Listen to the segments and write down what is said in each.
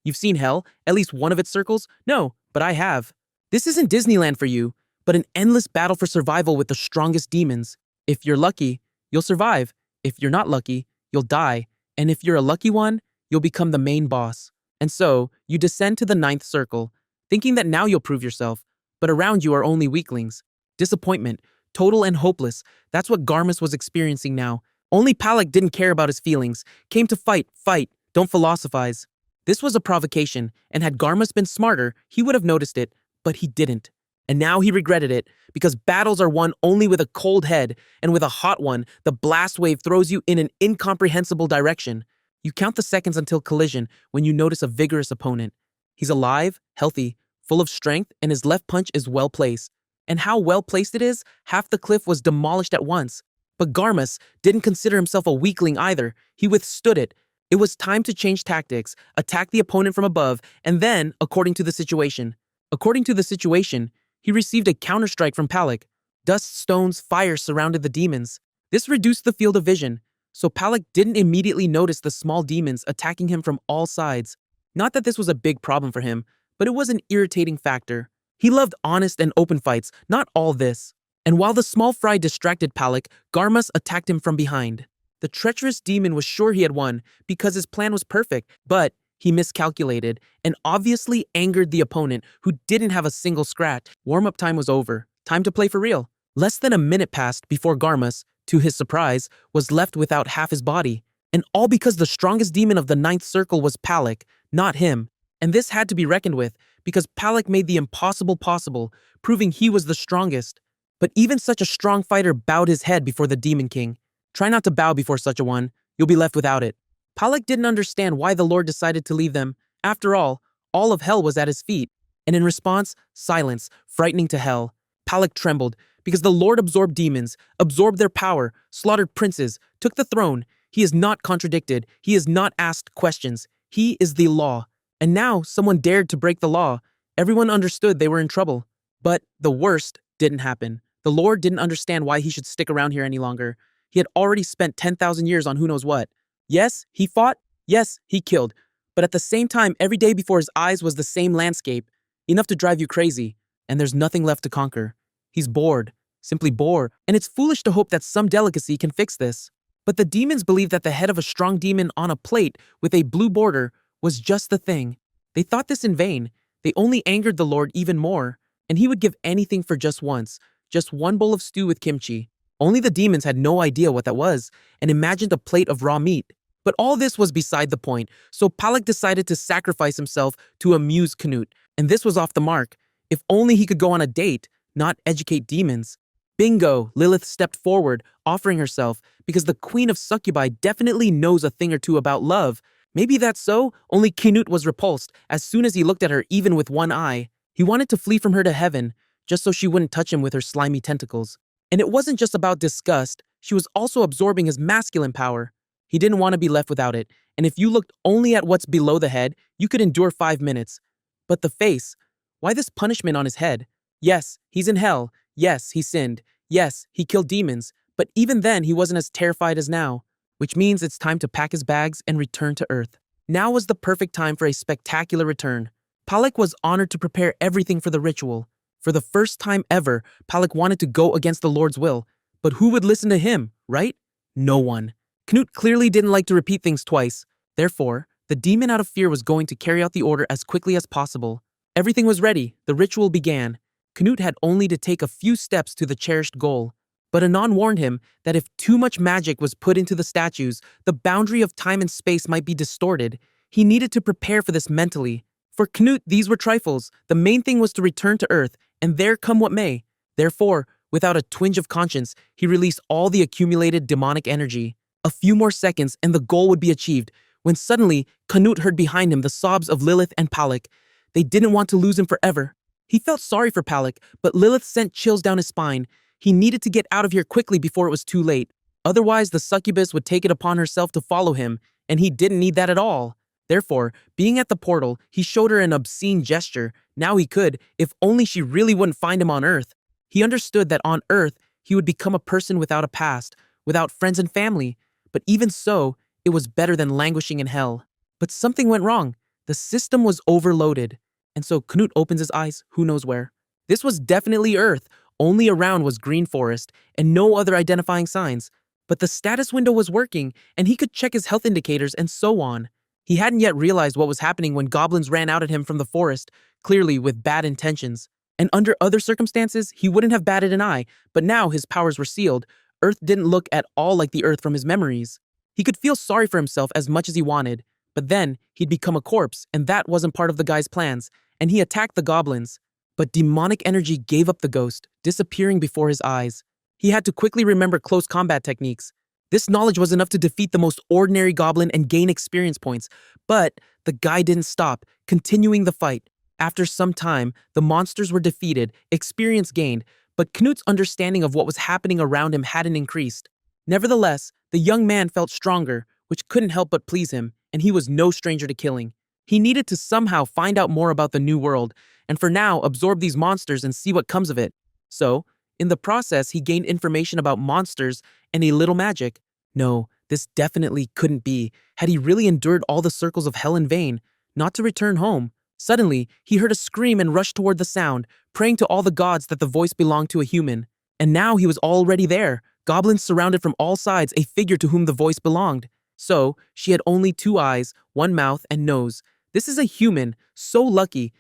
You've seen hell, at least one of its circles? No, but I have. This isn't Disneyland for you, but an endless battle for survival with the strongest demons. If you're lucky, you'll survive. If you're not lucky, you'll die. And if you're a lucky one, you'll become the main boss. And so, you descend to the 9th circle, thinking that now you'll prove yourself, but around you are only weaklings. Disappointment, total and hopeless, that's what Garmus was experiencing now. Only Palak didn't care about his feelings, came to fight, don't philosophize. This was a provocation, and had Garmus been smarter, he would have noticed it, but he didn't. And now he regretted it, because battles are won only with a cold head, and with a hot one, the blast wave throws you in an incomprehensible direction. You count the seconds until collision when you notice a vigorous opponent. He's alive, healthy, full of strength, and his left punch is well placed. And how well placed it is, half the cliff was demolished at once. But Garmus didn't consider himself a weakling either. He withstood it. It was time to change tactics, attack the opponent from above, and then, according to the situation. According to the situation, he received a counterstrike from Palak. Dust, stones, fire surrounded the demons. This reduced the field of vision, so Palak didn't immediately notice the small demons attacking him from all sides. Not that this was a big problem for him, but it was an irritating factor. He loved honest and open fights, not all this. And while the small fry distracted Palak, Garmus attacked him from behind. The treacherous demon was sure he had won because his plan was perfect, but he miscalculated and obviously angered the opponent who didn't have a single scratch. Warm-up time was over. Time to play for real. Less than a minute passed before Garmus, to his surprise, was left without half his body. And all because the strongest demon of the 9th circle was Palak, not him. And this had to be reckoned with because Palak made the impossible possible, proving he was the strongest. But even such a strong fighter bowed his head before the Demon King. Try not to bow before such a one. You'll be left without it. Palak didn't understand why the Lord decided to leave them. After all of hell was at his feet. And in response, silence, frightening to hell. Palak trembled because the Lord absorbed demons, absorbed their power, slaughtered princes, took the throne. He is not contradicted. He is not asked questions. He is the law. And now someone dared to break the law. Everyone understood they were in trouble. But the worst didn't happen. The Lord didn't understand why he should stick around here any longer. He had already spent 10,000 years on who knows what. Yes, he fought. Yes, he killed. But at the same time, every day before his eyes was the same landscape. Enough to drive you crazy. And there's nothing left to conquer. He's bored. Simply bored. And it's foolish to hope that some delicacy can fix this. But the demons believed that the head of a strong demon on a plate with a blue border was just the thing. They thought this in vain. They only angered the Lord even more. And he would give anything for just once. Just one bowl of stew with kimchi. Only the demons had no idea what that was and imagined a plate of raw meat. But all this was beside the point, so Palak decided to sacrifice himself to amuse Canute, and this was off the mark. If only he could go on a date, not educate demons. Bingo! Lilith stepped forward, offering herself, because the Queen of Succubi definitely knows a thing or two about love. Maybe that's so, only Canute was repulsed as soon as he looked at her even with one eye. He wanted to flee from her to heaven, just so she wouldn't touch him with her slimy tentacles. And it wasn't just about disgust, she was also absorbing his masculine power. He didn't want to be left without it, and if you looked only at what's below the head, you could endure 5 minutes. But the face, why this punishment on his head? Yes, he's in hell. Yes, he sinned. Yes, he killed demons. But even then, he wasn't as terrified as now, which means it's time to pack his bags and return to Earth. Now was the perfect time for a spectacular return. Palak was honored to prepare everything for the ritual. For the first time ever, Palak wanted to go against the Lord's will. But who would listen to him, right? No one. Canute clearly didn't like to repeat things twice. Therefore, the demon out of fear was going to carry out the order as quickly as possible. Everything was ready. The ritual began. Canute had only to take a few steps to the cherished goal. But Anon warned him that if too much magic was put into the statues, the boundary of time and space might be distorted. He needed to prepare for this mentally. For Canute, these were trifles. The main thing was to return to Earth, and there come what may. Therefore, without a twinge of conscience, he released all the accumulated demonic energy. A few more seconds and the goal would be achieved, when suddenly, Canute heard behind him the sobs of Lilith and Palak. They didn't want to lose him forever. He felt sorry for Palak, but Lilith sent chills down his spine. He needed to get out of here quickly before it was too late. Otherwise, the succubus would take it upon herself to follow him, and he didn't need that at all. Therefore, being at the portal, he showed her an obscene gesture. Now he could, if only she really wouldn't find him on Earth. He understood that on Earth, he would become a person without a past, without friends and family. But even so, it was better than languishing in hell. But something went wrong. The system was overloaded, and so Knut opens his eyes who knows where. This was definitely Earth, only around was green forest and no other identifying signs. But the status window was working, and he could check his health indicators and so on. He hadn't yet realized what was happening when goblins ran out at him from the forest, clearly with bad intentions. And under other circumstances, he wouldn't have batted an eye, but now his powers were sealed. Earth didn't look at all like the Earth from his memories. He could feel sorry for himself as much as he wanted, but then he'd become a corpse, and that wasn't part of the guy's plans, and he attacked the goblins. But demonic energy gave up the ghost, disappearing before his eyes. He had to quickly remember close combat techniques. This knowledge was enough to defeat the most ordinary goblin and gain experience points, but the guy didn't stop, continuing the fight. After some time, the monsters were defeated, experience gained, but Knut's understanding of what was happening around him hadn't increased. Nevertheless, the young man felt stronger, which couldn't help but please him, and he was no stranger to killing. He needed to somehow find out more about the new world, and for now absorb these monsters and see what comes of it. So, in the process, he gained information about monsters and a little magic. No, this definitely couldn't be. Had he really endured all the circles of hell in vain, not to return home? Suddenly, he heard a scream and rushed toward the sound, praying to all the gods that the voice belonged to a human. And now he was already there, goblins surrounded from all sides, a figure to whom the voice belonged. So, she had only 2 eyes, 1 mouth, and nose. This is a human, so lucky,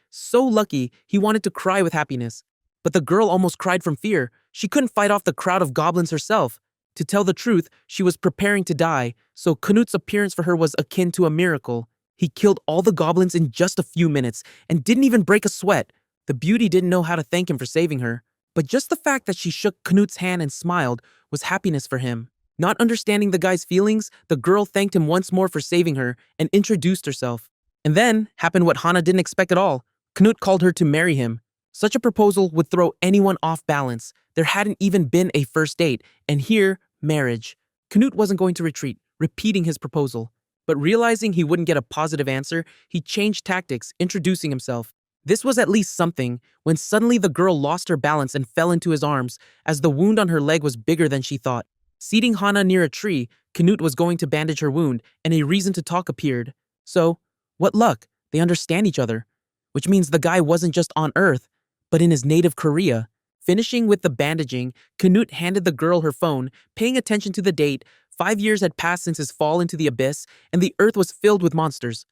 he wanted to cry with happiness. But the girl almost cried from fear. She couldn't fight off the crowd of goblins herself. To tell the truth, she was preparing to die, so Knut's appearance for her was akin to a miracle. He killed all the goblins in just a few minutes and didn't even break a sweat. The beauty didn't know how to thank him for saving her, but just the fact that she shook Knut's hand and smiled was happiness for him. Not understanding the guy's feelings, the girl thanked him once more for saving her and introduced herself. And then happened what Hana didn't expect at all. Knut called her to marry him. Such a proposal would throw anyone off balance. There hadn't even been a first date, and here, marriage. Knut wasn't going to retreat, repeating his proposal. But realizing he wouldn't get a positive answer, he changed tactics, introducing himself. This was at least something, when suddenly the girl lost her balance and fell into his arms, as the wound on her leg was bigger than she thought. Seating Hana near a tree, Knut was going to bandage her wound, and a reason to talk appeared. So, what luck, they understand each other. Which means the guy wasn't just on Earth, but in his native Korea. Finishing with the bandaging, Knut handed the girl her phone, paying attention to the date. 5 years had passed since his fall into the abyss, and the Earth was filled with monsters.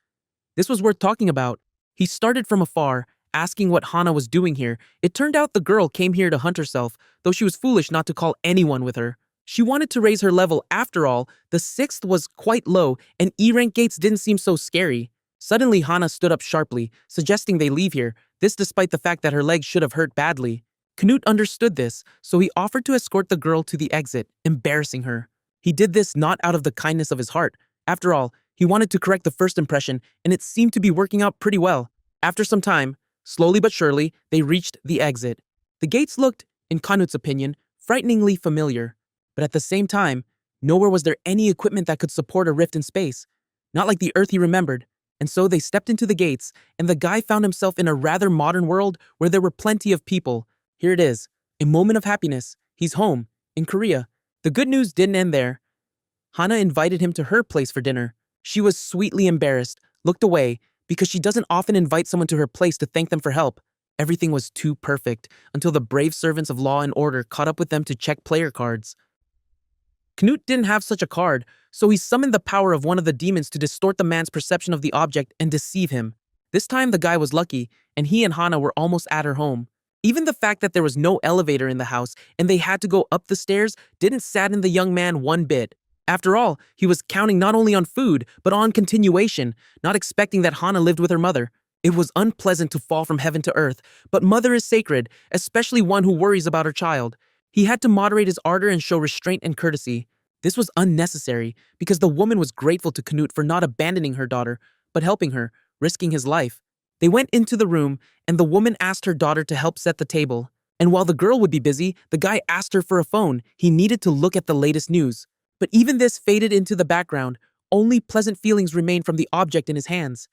This was worth talking about. He started from afar, asking what Hana was doing here. It turned out the girl came here to hunt herself, though she was foolish not to call anyone with her. She wanted to raise her level after all. The 6th was quite low, and E-rank gates didn't seem so scary. Suddenly, Hana stood up sharply, suggesting they leave here, this despite the fact that her legs should have hurt badly. Knut understood this, so he offered to escort the girl to the exit, embarrassing her. He did this not out of the kindness of his heart. After all, he wanted to correct the first impression, and it seemed to be working out pretty well. After some time, slowly but surely, they reached the exit. The gates looked, in Knut's opinion, frighteningly familiar. But at the same time, nowhere was there any equipment that could support a rift in space. Not like the Earth he remembered. And so they stepped into the gates, and the guy found himself in a rather modern world where there were plenty of people. Here it is, a moment of happiness. He's home, in Korea. The good news didn't end there. Hana invited him to her place for dinner. She was sweetly embarrassed, looked away, because she doesn't often invite someone to her place to thank them for help. Everything was too perfect, until the brave servants of law and order caught up with them to check player cards. Knut didn't have such a card, so he summoned the power of one of the demons to distort the man's perception of the object and deceive him. This time the guy was lucky, and he and Hana were almost at her home. Even the fact that there was no elevator in the house and they had to go up the stairs didn't sadden the young man one bit. After all, he was counting not only on food, but on continuation, not expecting that Hana lived with her mother. It was unpleasant to fall from heaven to earth, but mother is sacred, especially one who worries about her child. He had to moderate his ardor and show restraint and courtesy. This was unnecessary, because the woman was grateful to Knut for not abandoning her daughter, but helping her, risking his life. They went into the room, and the woman asked her daughter to help set the table. And while the girl would be busy, the guy asked her for a phone. He needed to look at the latest news. But even this faded into the background. Only pleasant feelings remained from the object in his hands.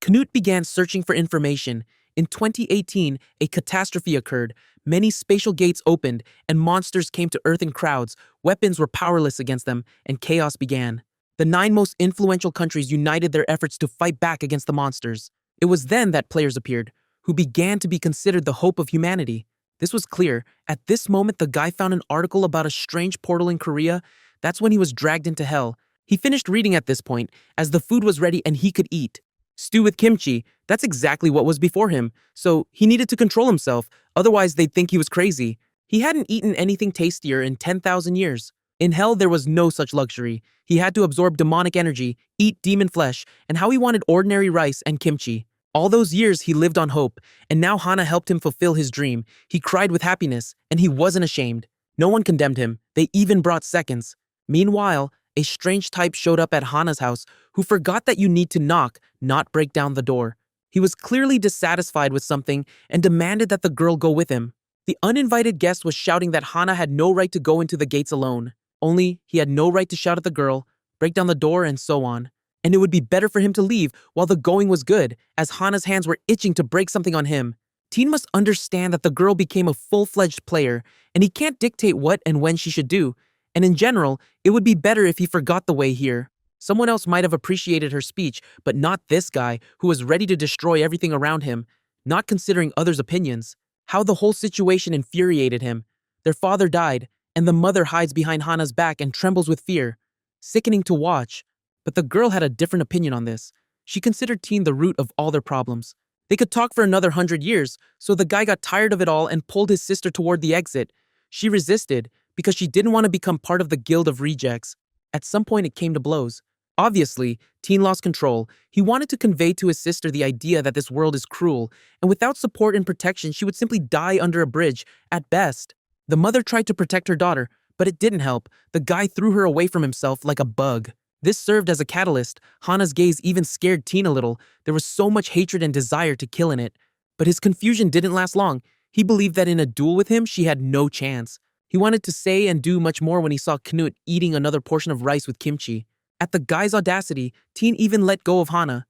Knut began searching for information. In 2018, a catastrophe occurred. Many spatial gates opened, and monsters came to Earth in crowds. Weapons were powerless against them, and chaos began. The 9 most influential countries united their efforts to fight back against the monsters. It was then that players appeared, who began to be considered the hope of humanity. This was clear. At this moment, the guy found an article about a strange portal in Korea. That's when he was dragged into hell. He finished reading at this point, as the food was ready and he could eat. Stew with kimchi, that's exactly what was before him, so he needed to control himself, otherwise they'd think he was crazy. He hadn't eaten anything tastier in 10,000 years. In hell, there was no such luxury. He had to absorb demonic energy, eat demon flesh, and how he wanted ordinary rice and kimchi. All those years he lived on hope, and now Hana helped him fulfill his dream. He cried with happiness, and he wasn't ashamed. No one condemned him. They even brought seconds. Meanwhile, a strange type showed up at Hana's house who forgot that you need to knock, not break down the door. He was clearly dissatisfied with something and demanded that the girl go with him. The uninvited guest was shouting that Hana had no right to go into the gates alone. Only he had no right to shout at the girl, break down the door, and so on. And it would be better for him to leave while the going was good, as Hana's hands were itching to break something on him. Teen must understand that the girl became a full-fledged player, and he can't dictate what and when she should do. And in general, it would be better if he forgot the way here. Someone else might have appreciated her speech, but not this guy who was ready to destroy everything around him, not considering others' opinions. How the whole situation infuriated him. Their father died, and the mother hides behind Hana's back and trembles with fear. Sickening to watch. But the girl had a different opinion on this. She considered Teen the root of all their problems. They could talk for another 100 years, so the guy got tired of it all and pulled his sister toward the exit. She resisted, because she didn't want to become part of the guild of rejects. At some point it came to blows. Obviously, Teen lost control. He wanted to convey to his sister the idea that this world is cruel, and without support and protection she would simply die under a bridge, at best. The mother tried to protect her daughter, but it didn't help. The guy threw her away from himself like a bug. This served as a catalyst. Hana's gaze even scared Teen a little. There was so much hatred and desire to kill in it. But his confusion didn't last long. He believed that in a duel with him, she had no chance. He wanted to say and do much more when he saw Knut eating another portion of rice with kimchi. At the guy's audacity, Teen even let go of Hana.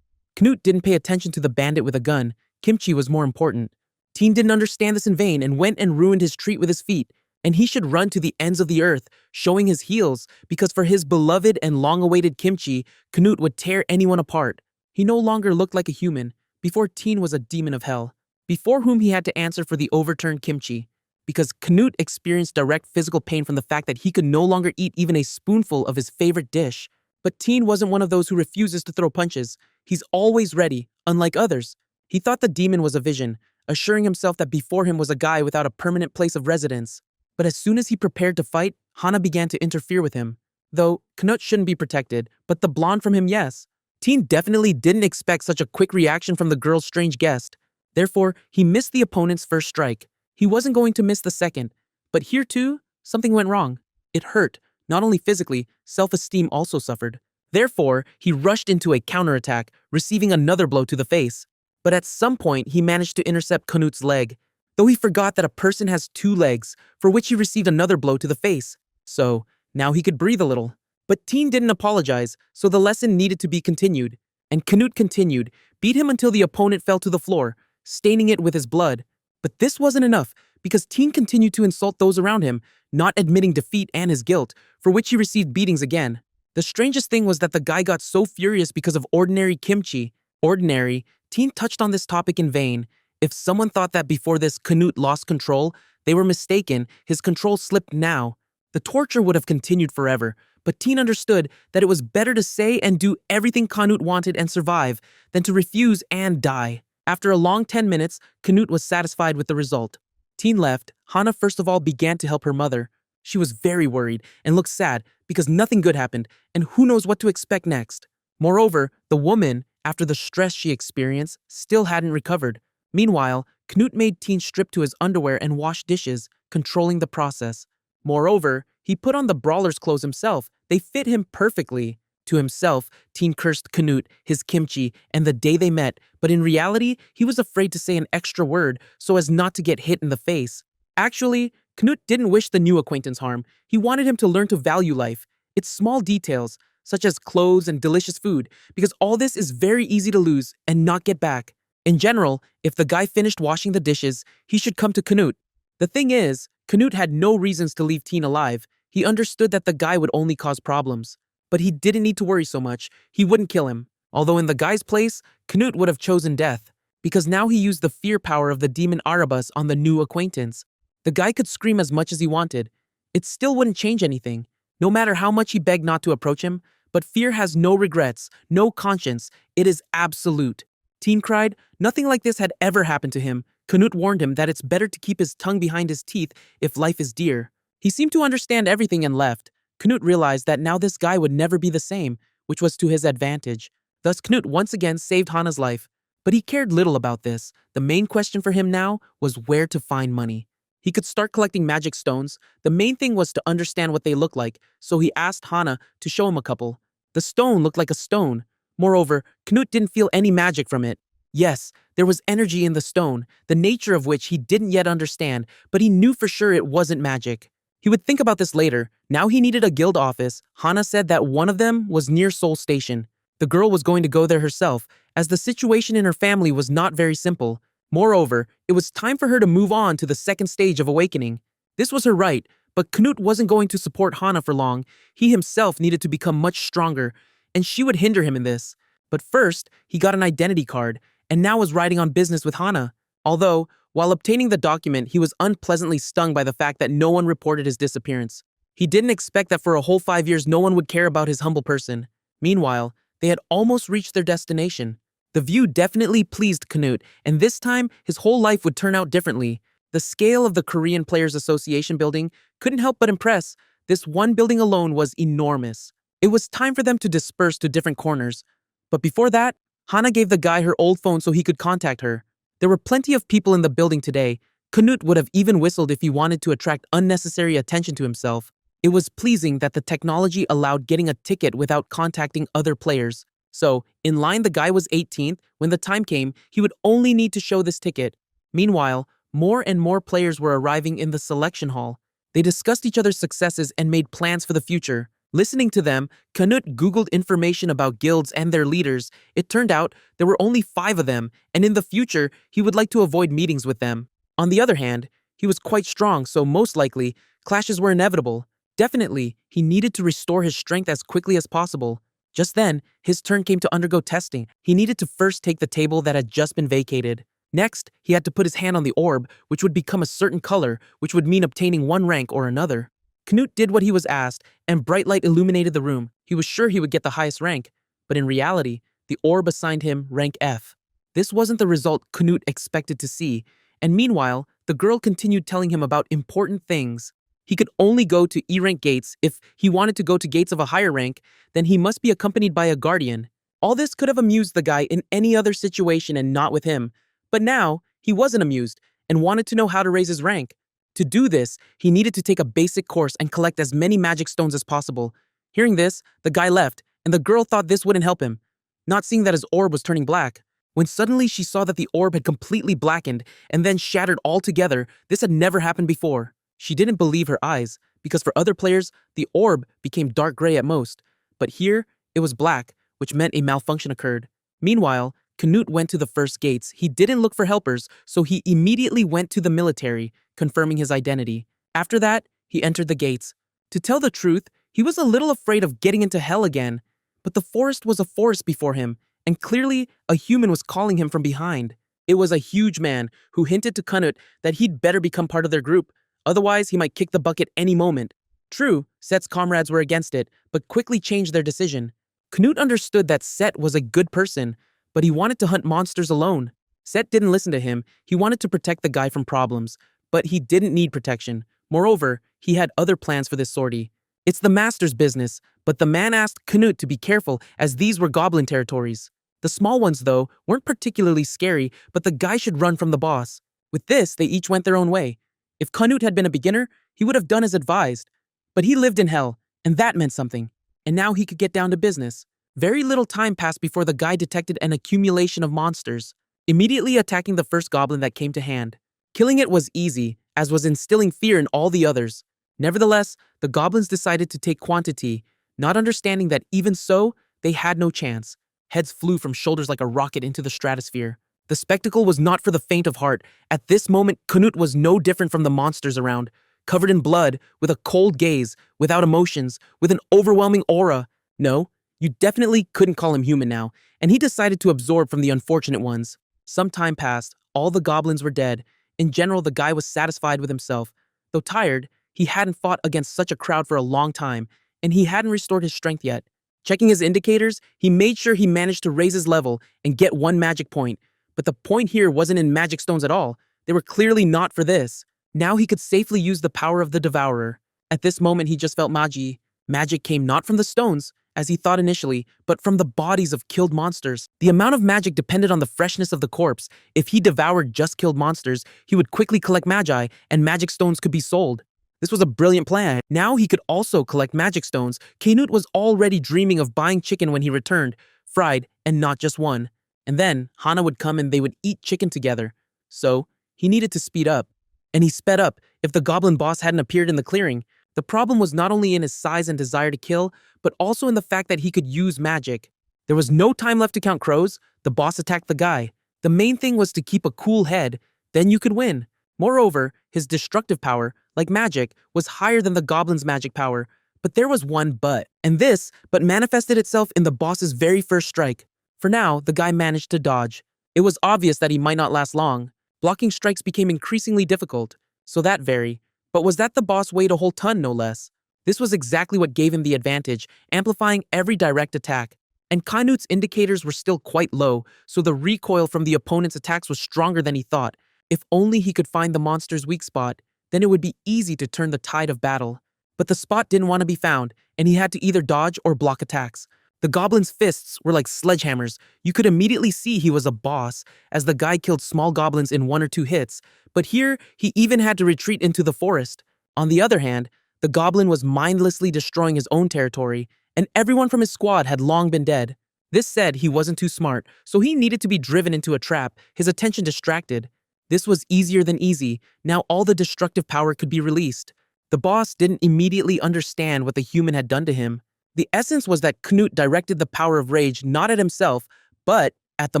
Knut didn't pay attention to the bandit with a gun. Kimchi was more important. Teen didn't understand this in vain and went and ruined his treat with his feet. And he should run to the ends of the earth, showing his heels, because for his beloved and long-awaited kimchi, Knut would tear anyone apart. He no longer looked like a human. Before Teen was a demon of hell, before whom he had to answer for the overturned kimchi. Because Knut experienced direct physical pain from the fact that he could no longer eat even a spoonful of his favorite dish. But Teen wasn't one of those who refuses to throw punches. He's always ready, unlike others. He thought the demon was a vision, assuring himself that before him was a guy without a permanent place of residence. But as soon as he prepared to fight, Hana began to interfere with him. Though, Knut shouldn't be protected, but the blonde from him, yes. Teen definitely didn't expect such a quick reaction from the girl's strange guest. Therefore, he missed the opponent's first strike. He wasn't going to miss the second. But here too, something went wrong. It hurt. Not only physically, self-esteem also suffered. Therefore, he rushed into a counterattack, receiving another blow to the face. But at some point, he managed to intercept Knut's leg. Though he forgot that a person has 2 legs, for which he received another blow to the face. So, now he could breathe a little. But Teen didn't apologize, so the lesson needed to be continued. And Knut continued, beat him until the opponent fell to the floor, staining it with his blood. But this wasn't enough, because Teen continued to insult those around him, not admitting defeat and his guilt, for which he received beatings again. The strangest thing was that the guy got so furious because of ordinary kimchi. Ordinary, Teen touched on this topic in vain. If someone thought that before this Knut lost control, they were mistaken. His control slipped now. The torture would have continued forever, but Teen understood that it was better to say and do everything Knut wanted and survive than to refuse and die. After a long 10 minutes, Knut was satisfied with the result. Teen left. Hana first of all began to help her mother. She was very worried and looked sad because nothing good happened and who knows what to expect next. Moreover, the woman, after the stress she experienced, still hadn't recovered. Meanwhile, Knut made Teen strip to his underwear and wash dishes, controlling the process. Moreover, he put on the brawler's clothes himself. They fit him perfectly. To himself, Teen cursed Knut, his kimchi, and the day they met, but in reality, he was afraid to say an extra word so as not to get hit in the face. Actually, Knut didn't wish the new acquaintance harm. He wanted him to learn to value life, its small details, such as clothes and delicious food, because all this is very easy to lose and not get back. In general, if the guy finished washing the dishes, he should come to Knut. The thing is, Knut had no reasons to leave Teen alive. He understood that the guy would only cause problems. But he didn't need to worry so much. He wouldn't kill him. Although in the guy's place, Knut would have chosen death, because now he used the fear power of the demon Erebus on the new acquaintance. The guy could scream as much as he wanted. It still wouldn't change anything, no matter how much he begged not to approach him. But fear has no regrets, no conscience. It is absolute. Teen cried. Nothing like this had ever happened to him. Knut warned him that it's better to keep his tongue behind his teeth if life is dear. He seemed to understand everything and left. Knut realized that now this guy would never be the same, which was to his advantage. Thus Knut once again saved Hana's life. But he cared little about this. The main question for him now was where to find money. He could start collecting magic stones. The main thing was to understand what they look like, so he asked Hana to show him a couple. The stone looked like a stone. Moreover, Knut didn't feel any magic from it. Yes, there was energy in the stone, the nature of which he didn't yet understand, but he knew for sure it wasn't magic. He would think about this later. Now he needed a guild office. Hana said that one of them was near Seoul Station. The girl was going to go there herself, as the situation in her family was not very simple. Moreover, it was time for her to move on to the second stage of awakening. This was her right, but Knut wasn't going to support Hana for long. He himself needed to become much stronger, and she would hinder him in this. But first, he got an identity card, and now was riding on business with Hana. Although, while obtaining the document, he was unpleasantly stung by the fact that no one reported his disappearance. He didn't expect that for a whole 5 years no one would care about his humble person. Meanwhile, they had almost reached their destination. The view definitely pleased Knut, and this time his whole life would turn out differently. The scale of the Korean Players Association building couldn't help but impress. This one building alone was enormous. It was time for them to disperse to different corners. But before that, Hana gave the guy her old phone so he could contact her. There were plenty of people in the building today. Knut would have even whistled if he wanted to attract unnecessary attention to himself. It was pleasing that the technology allowed getting a ticket without contacting other players. So, in line, the guy was 18th. When the time came, he would only need to show this ticket. Meanwhile, more and more players were arriving in the selection hall. They discussed each other's successes and made plans for the future. Listening to them, Knut Googled information about guilds and their leaders. It turned out there were only 5 of them, and in the future, he would like to avoid meetings with them. On the other hand, he was quite strong, so most likely, clashes were inevitable. Definitely, he needed to restore his strength as quickly as possible. Just then, his turn came to undergo testing. He needed to first take the table that had just been vacated. Next, he had to put his hand on the orb, which would become a certain color, which would mean obtaining one rank or another. Knut did what he was asked, and bright light illuminated the room. He was sure he would get the highest rank, but in reality, the orb assigned him rank F. This wasn't the result Knut expected to see, and meanwhile, the girl continued telling him about important things. He could only go to E-rank gates. If he wanted to go to gates of a higher rank, then he must be accompanied by a guardian. All this could have amused the guy in any other situation and not with him. But now, he wasn't amused and wanted to know how to raise his rank. To do this, he needed to take a basic course and collect as many magic stones as possible. Hearing this, the guy left, and the girl thought this wouldn't help him, not seeing that his orb was turning black. When suddenly she saw that the orb had completely blackened and then shattered altogether. This had never happened before. She didn't believe her eyes, because for other players, the orb became dark gray at most. But here, it was black, which meant a malfunction occurred. Meanwhile, Knut went to the first gates. He didn't look for helpers, so he immediately went to the military, confirming his identity. After that, he entered the gates. To tell the truth, he was a little afraid of getting into hell again. But the forest was a forest before him, and clearly a human was calling him from behind. It was a huge man who hinted to Knut that he'd better become part of their group. Otherwise, he might kick the bucket any moment. True, Set's comrades were against it, but quickly changed their decision. Knut understood that Set was a good person, but he wanted to hunt monsters alone. Set didn't listen to him. He wanted to protect the guy from problems, but he didn't need protection. Moreover, he had other plans for this sortie. It's the master's business, but the man asked Knut to be careful as these were goblin territories. The small ones, though, weren't particularly scary, but the guy should run from the boss. With this, they each went their own way. If Knut had been a beginner, he would have done as advised. But he lived in hell, and that meant something. And now he could get down to business. Very little time passed before the guy detected an accumulation of monsters, immediately attacking the first goblin that came to hand. Killing it was easy, as was instilling fear in all the others. Nevertheless, the goblins decided to take quantity, not understanding that even so, they had no chance. Heads flew from shoulders like a rocket into the stratosphere. The spectacle was not for the faint of heart. At this moment, Knut was no different from the monsters around, covered in blood, with a cold gaze, without emotions, with an overwhelming aura. No, you definitely couldn't call him human now, and he decided to absorb from the unfortunate ones. Some time passed, all the goblins were dead. In general, the guy was satisfied with himself. Though tired, he hadn't fought against such a crowd for a long time, and he hadn't restored his strength yet. Checking his indicators, he made sure he managed to raise his level and get one magic point. But the point here wasn't in magic stones at all. They were clearly not for this. Now he could safely use the power of the Devourer. At this moment, he just felt magi. Magic came not from the stones, as he thought initially, but from the bodies of killed monsters. The amount of magic depended on the freshness of the corpse. If he devoured just killed monsters, he would quickly collect magi, and magic stones could be sold. This was a brilliant plan. Now he could also collect magic stones. Canute was already dreaming of buying chicken when he returned, fried, and not just one. And then Hana would come and they would eat chicken together. So he needed to speed up. And he sped up if the goblin boss hadn't appeared in the clearing. The problem was not only in his size and desire to kill, but also in the fact that he could use magic. There was no time left to count crows. The boss attacked the guy. The main thing was to keep a cool head. Then you could win. Moreover, his destructive power, like magic, was higher than the goblin's magic power. But there was one but. And this but manifested itself in the boss's very first strike. For now, the guy managed to dodge. It was obvious that he might not last long. Blocking strikes became increasingly difficult. So that varied. But was that the boss weighed a whole ton, no less? This was exactly what gave him the advantage, amplifying every direct attack. And Canute's indicators were still quite low, so the recoil from the opponent's attacks was stronger than he thought. If only he could find the monster's weak spot, then it would be easy to turn the tide of battle. But the spot didn't want to be found, and he had to either dodge or block attacks. The goblin's fists were like sledgehammers. You could immediately see he was a boss, as the guy killed small goblins in 1 or 2 hits, but here he even had to retreat into the forest. On the other hand, the goblin was mindlessly destroying his own territory, and everyone from his squad had long been dead. This said, he wasn't too smart, so he needed to be driven into a trap, his attention distracted. This was easier than easy. Now all the destructive power could be released. The boss didn't immediately understand what the human had done to him. The essence was that Canute directed the power of rage not at himself, but at the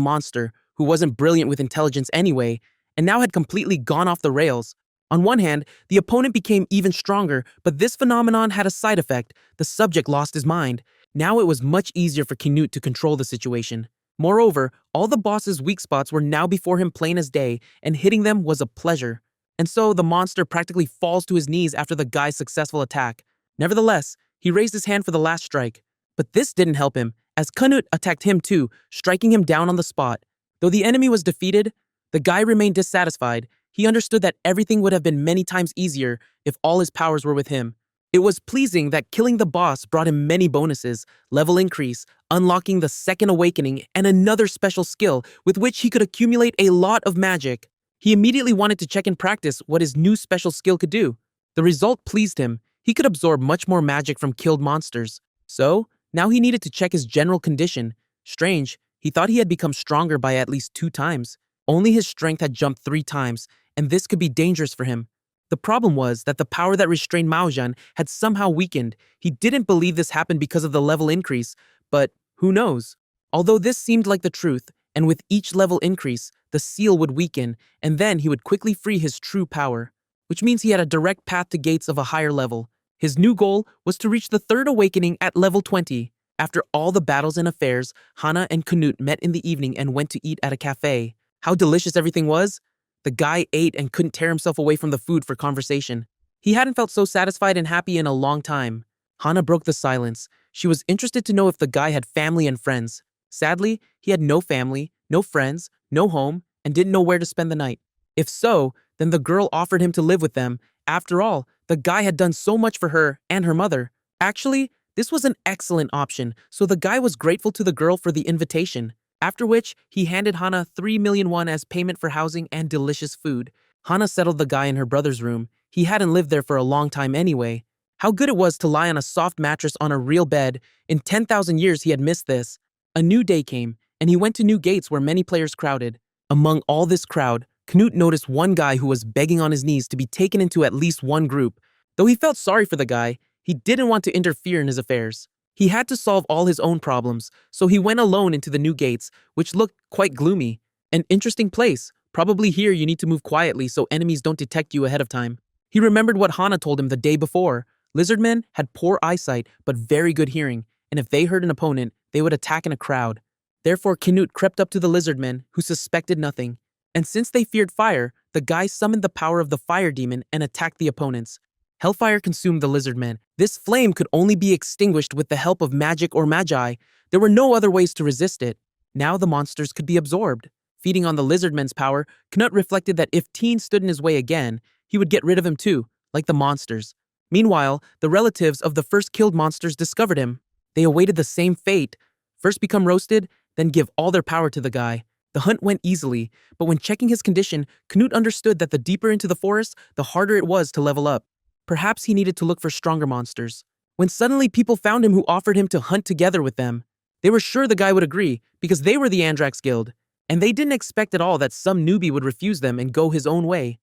monster, who wasn't brilliant with intelligence anyway, and now had completely gone off the rails. On one hand, the opponent became even stronger, but this phenomenon had a side effect. The subject lost his mind. Now it was much easier for Canute to control the situation. Moreover, all the boss's weak spots were now before him plain as day, and hitting them was a pleasure. And so the monster practically falls to his knees after the guy's successful attack. Nevertheless, he raised his hand for the last strike. But this didn't help him, as Canute attacked him too, striking him down on the spot. Though the enemy was defeated, the guy remained dissatisfied. He understood that everything would have been many times easier if all his powers were with him. It was pleasing that killing the boss brought him many bonuses, level increase, unlocking the second awakening, and another special skill with which he could accumulate a lot of magic. He immediately wanted to check in practice what his new special skill could do. The result pleased him. He could absorb much more magic from killed monsters. So, now he needed to check his general condition. Strange, he thought he had become stronger by at least 2 times. Only his strength had jumped 3 times, and this could be dangerous for him. The problem was that the power that restrained Maojan had somehow weakened. He didn't believe this happened because of the level increase, but who knows? Although this seemed like the truth, and with each level increase, the seal would weaken, and then he would quickly free his true power, which means he had a direct path to gates of a higher level. His new goal was to reach the 3rd awakening at level 20. After all the battles and affairs, Hana and Canute met in the evening and went to eat at a cafe. How delicious everything was! The guy ate and couldn't tear himself away from the food for conversation. He hadn't felt so satisfied and happy in a long time. Hana broke the silence. She was interested to know if the guy had family and friends. Sadly, he had no family, no friends, no home, and didn't know where to spend the night. If so, then the girl offered him to live with them. After all, the guy had done so much for her and her mother. Actually, this was an excellent option, so the guy was grateful to the girl for the invitation. After which, he handed Hana 3 million won as payment for housing and delicious food. Hana settled the guy in her brother's room. He hadn't lived there for a long time anyway. How good it was to lie on a soft mattress on a real bed. In 10,000 years he had missed this. A new day came, and he went to new gates where many players crowded. Among all this crowd, Canute noticed one guy who was begging on his knees to be taken into at least one group. Though he felt sorry for the guy, he didn't want to interfere in his affairs. He had to solve all his own problems, so he went alone into the new gates, which looked quite gloomy. An interesting place. Probably here you need to move quietly so enemies don't detect you ahead of time. He remembered what Hana told him the day before. Lizardmen had poor eyesight but very good hearing, and if they hurt an opponent, they would attack in a crowd. Therefore, Canute crept up to the lizardmen, who suspected nothing. And since they feared fire, the guys summoned the power of the fire demon and attacked the opponents. Hellfire consumed the lizardmen. This flame could only be extinguished with the help of magic or magi. There were no other ways to resist it. Now the monsters could be absorbed. Feeding on the lizardmen's power, Canute reflected that if Teen stood in his way again, he would get rid of him too, like the monsters. Meanwhile, the relatives of the first killed monsters discovered him. They awaited the same fate. First become roasted, then give all their power to the guy. The hunt went easily, but when checking his condition, Canute understood that the deeper into the forest, the harder it was to level up. Perhaps he needed to look for stronger monsters. When suddenly people found him who offered him to hunt together with them. They were sure the guy would agree, because they were the Andrax Guild, and they didn't expect at all that some newbie would refuse them and go his own way.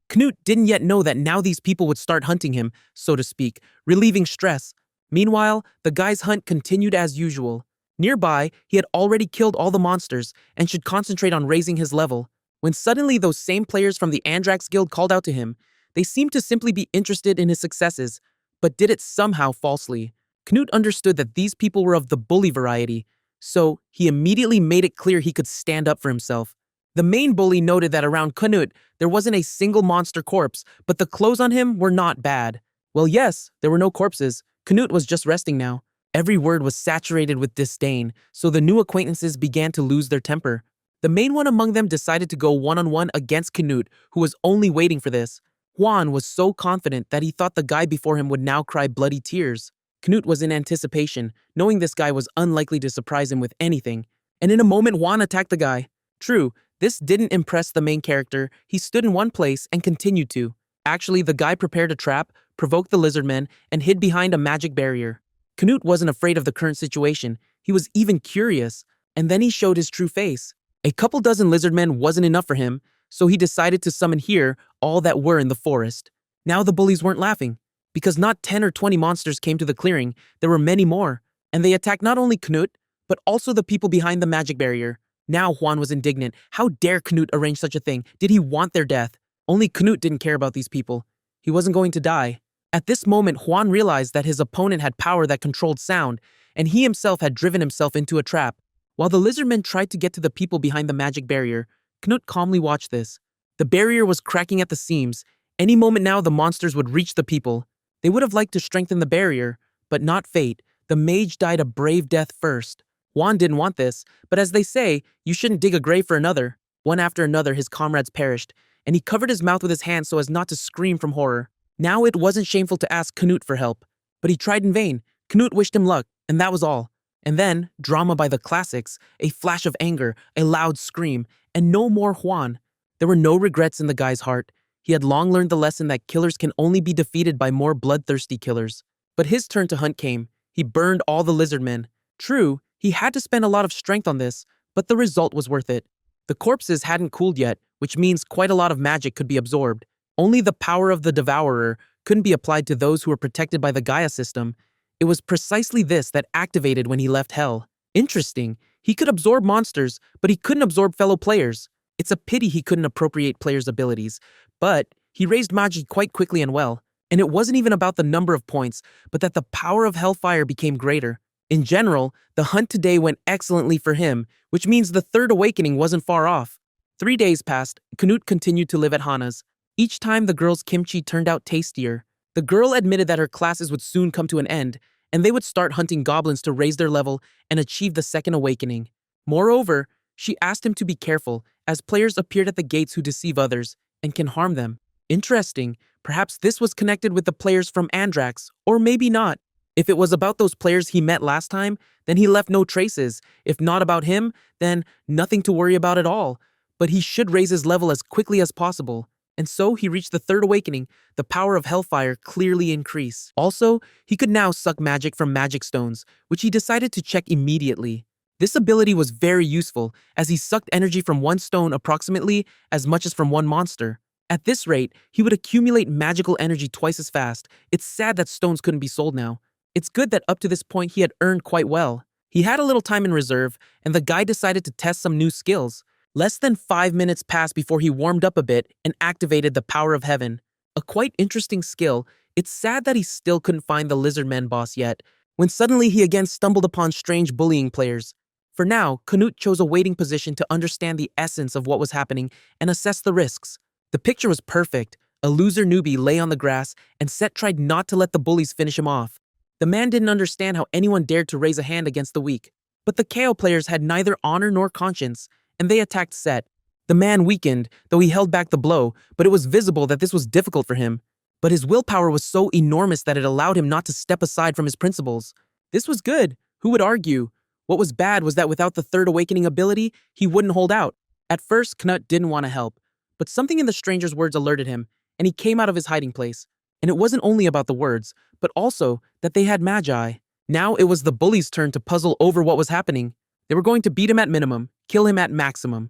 Canute didn't yet know that now these people would start hunting him, so to speak, relieving stress. Meanwhile, the guy's hunt continued as usual. Nearby, he had already killed all the monsters and should concentrate on raising his level. When suddenly those same players from the Andrax Guild called out to him, they seemed to simply be interested in his successes, but did it somehow falsely. Canute understood that these people were of the bully variety, so he immediately made it clear he could stand up for himself. The main bully noted that around Canute, there wasn't a single monster corpse, but the clothes on him were not bad. Well, yes, there were no corpses. Canute was just resting now. Every word was saturated with disdain, so the new acquaintances began to lose their temper. The main one among them decided to go one-on-one against Canute, who was only waiting for this. Juan was so confident that he thought the guy before him would now cry bloody tears. Canute was in anticipation, knowing this guy was unlikely to surprise him with anything. And in a moment, Juan attacked the guy. True, this didn't impress the main character. He stood in one place and continued to. Actually, the guy prepared a trap, provoked the lizardmen, and hid behind a magic barrier. Canute wasn't afraid of the current situation. He was even curious. And then he showed his true face. A couple dozen lizardmen wasn't enough for him, so he decided to summon here all that were in the forest. Now the bullies weren't laughing, because not 10 or 20 monsters came to the clearing, there were many more, and they attacked not only Canute, but also the people behind the magic barrier. Now Juan was indignant. How dare Canute arrange such a thing? Did he want their death? Only Canute didn't care about these people. He wasn't going to die. At this moment, Juan realized that his opponent had power that controlled sound, and he himself had driven himself into a trap. While the lizardmen tried to get to the people behind the magic barrier, Canute calmly watched this. The barrier was cracking at the seams. Any moment now, the monsters would reach the people. They would have liked to strengthen the barrier, but not fate. The mage died a brave death first. Juan didn't want this, but as they say, you shouldn't dig a grave for another. One after another, his comrades perished, and he covered his mouth with his hands so as not to scream from horror. Now it wasn't shameful to ask Canute for help, but he tried in vain. Canute wished him luck, and that was all. And then, drama by the classics, a flash of anger, a loud scream, and no more Juan. There were no regrets in the guy's heart. He had long learned the lesson that killers can only be defeated by more bloodthirsty killers. But his turn to hunt came. He burned all the lizardmen. True, he had to spend a lot of strength on this, but the result was worth it. The corpses hadn't cooled yet, which means quite a lot of magic could be absorbed. Only the power of the Devourer couldn't be applied to those who were protected by the Gaia system. It was precisely this that activated when he left Hell. Interesting. He could absorb monsters, but he couldn't absorb fellow players. It's a pity he couldn't appropriate players' abilities, but he raised Magi quite quickly and well. And it wasn't even about the number of points, but that the power of Hellfire became greater. In general, the hunt today went excellently for him, which means the third awakening wasn't far off. 3 days passed. Canute continued to live at Hana's. Each time the girl's kimchi turned out tastier. The girl admitted that her classes would soon come to an end, and they would start hunting goblins to raise their level and achieve the second awakening. Moreover, she asked him to be careful, as players appeared at the gates who deceive others and can harm them. Interesting. Perhaps this was connected with the players from Andrax, or maybe not. If it was about those players he met last time, then he left no traces. If not about him, then nothing to worry about at all. But he should raise his level as quickly as possible. And so he reached the third awakening. The power of Hellfire clearly increased. Also, he could now suck magic from magic stones, which he decided to check immediately. This ability was very useful, as he sucked energy from one stone approximately as much as from one monster. At this rate, he would accumulate magical energy twice as fast. It's sad that stones couldn't be sold now. It's good that up to this point he had earned quite well. He had a little time in reserve, and the guy decided to test some new skills. Less than 5 minutes passed before he warmed up a bit and activated the power of heaven. A quite interesting skill. It's sad that he still couldn't find the lizardman boss yet. when suddenly he again stumbled upon strange bullying players. For now, Canute chose a waiting position to understand the essence of what was happening and assess the risks. The picture was perfect. A loser newbie lay on the grass, and Set tried not to let the bullies finish him off. The man didn't understand how anyone dared to raise a hand against the weak. But the KO players had neither honor nor conscience, and they attacked Set. The man weakened, though he held back the blow, but it was visible that this was difficult for him. But his willpower was so enormous that it allowed him not to step aside from his principles. This was good. Who would argue? What was bad was that without the third awakening ability, he wouldn't hold out. At first, Knut didn't want to help, but something in the stranger's words alerted him, and he came out of his hiding place. And it wasn't only about the words, but also that they had magi. Now it was the bullies' turn to puzzle over what was happening. They were going to beat him at minimum, kill him at maximum.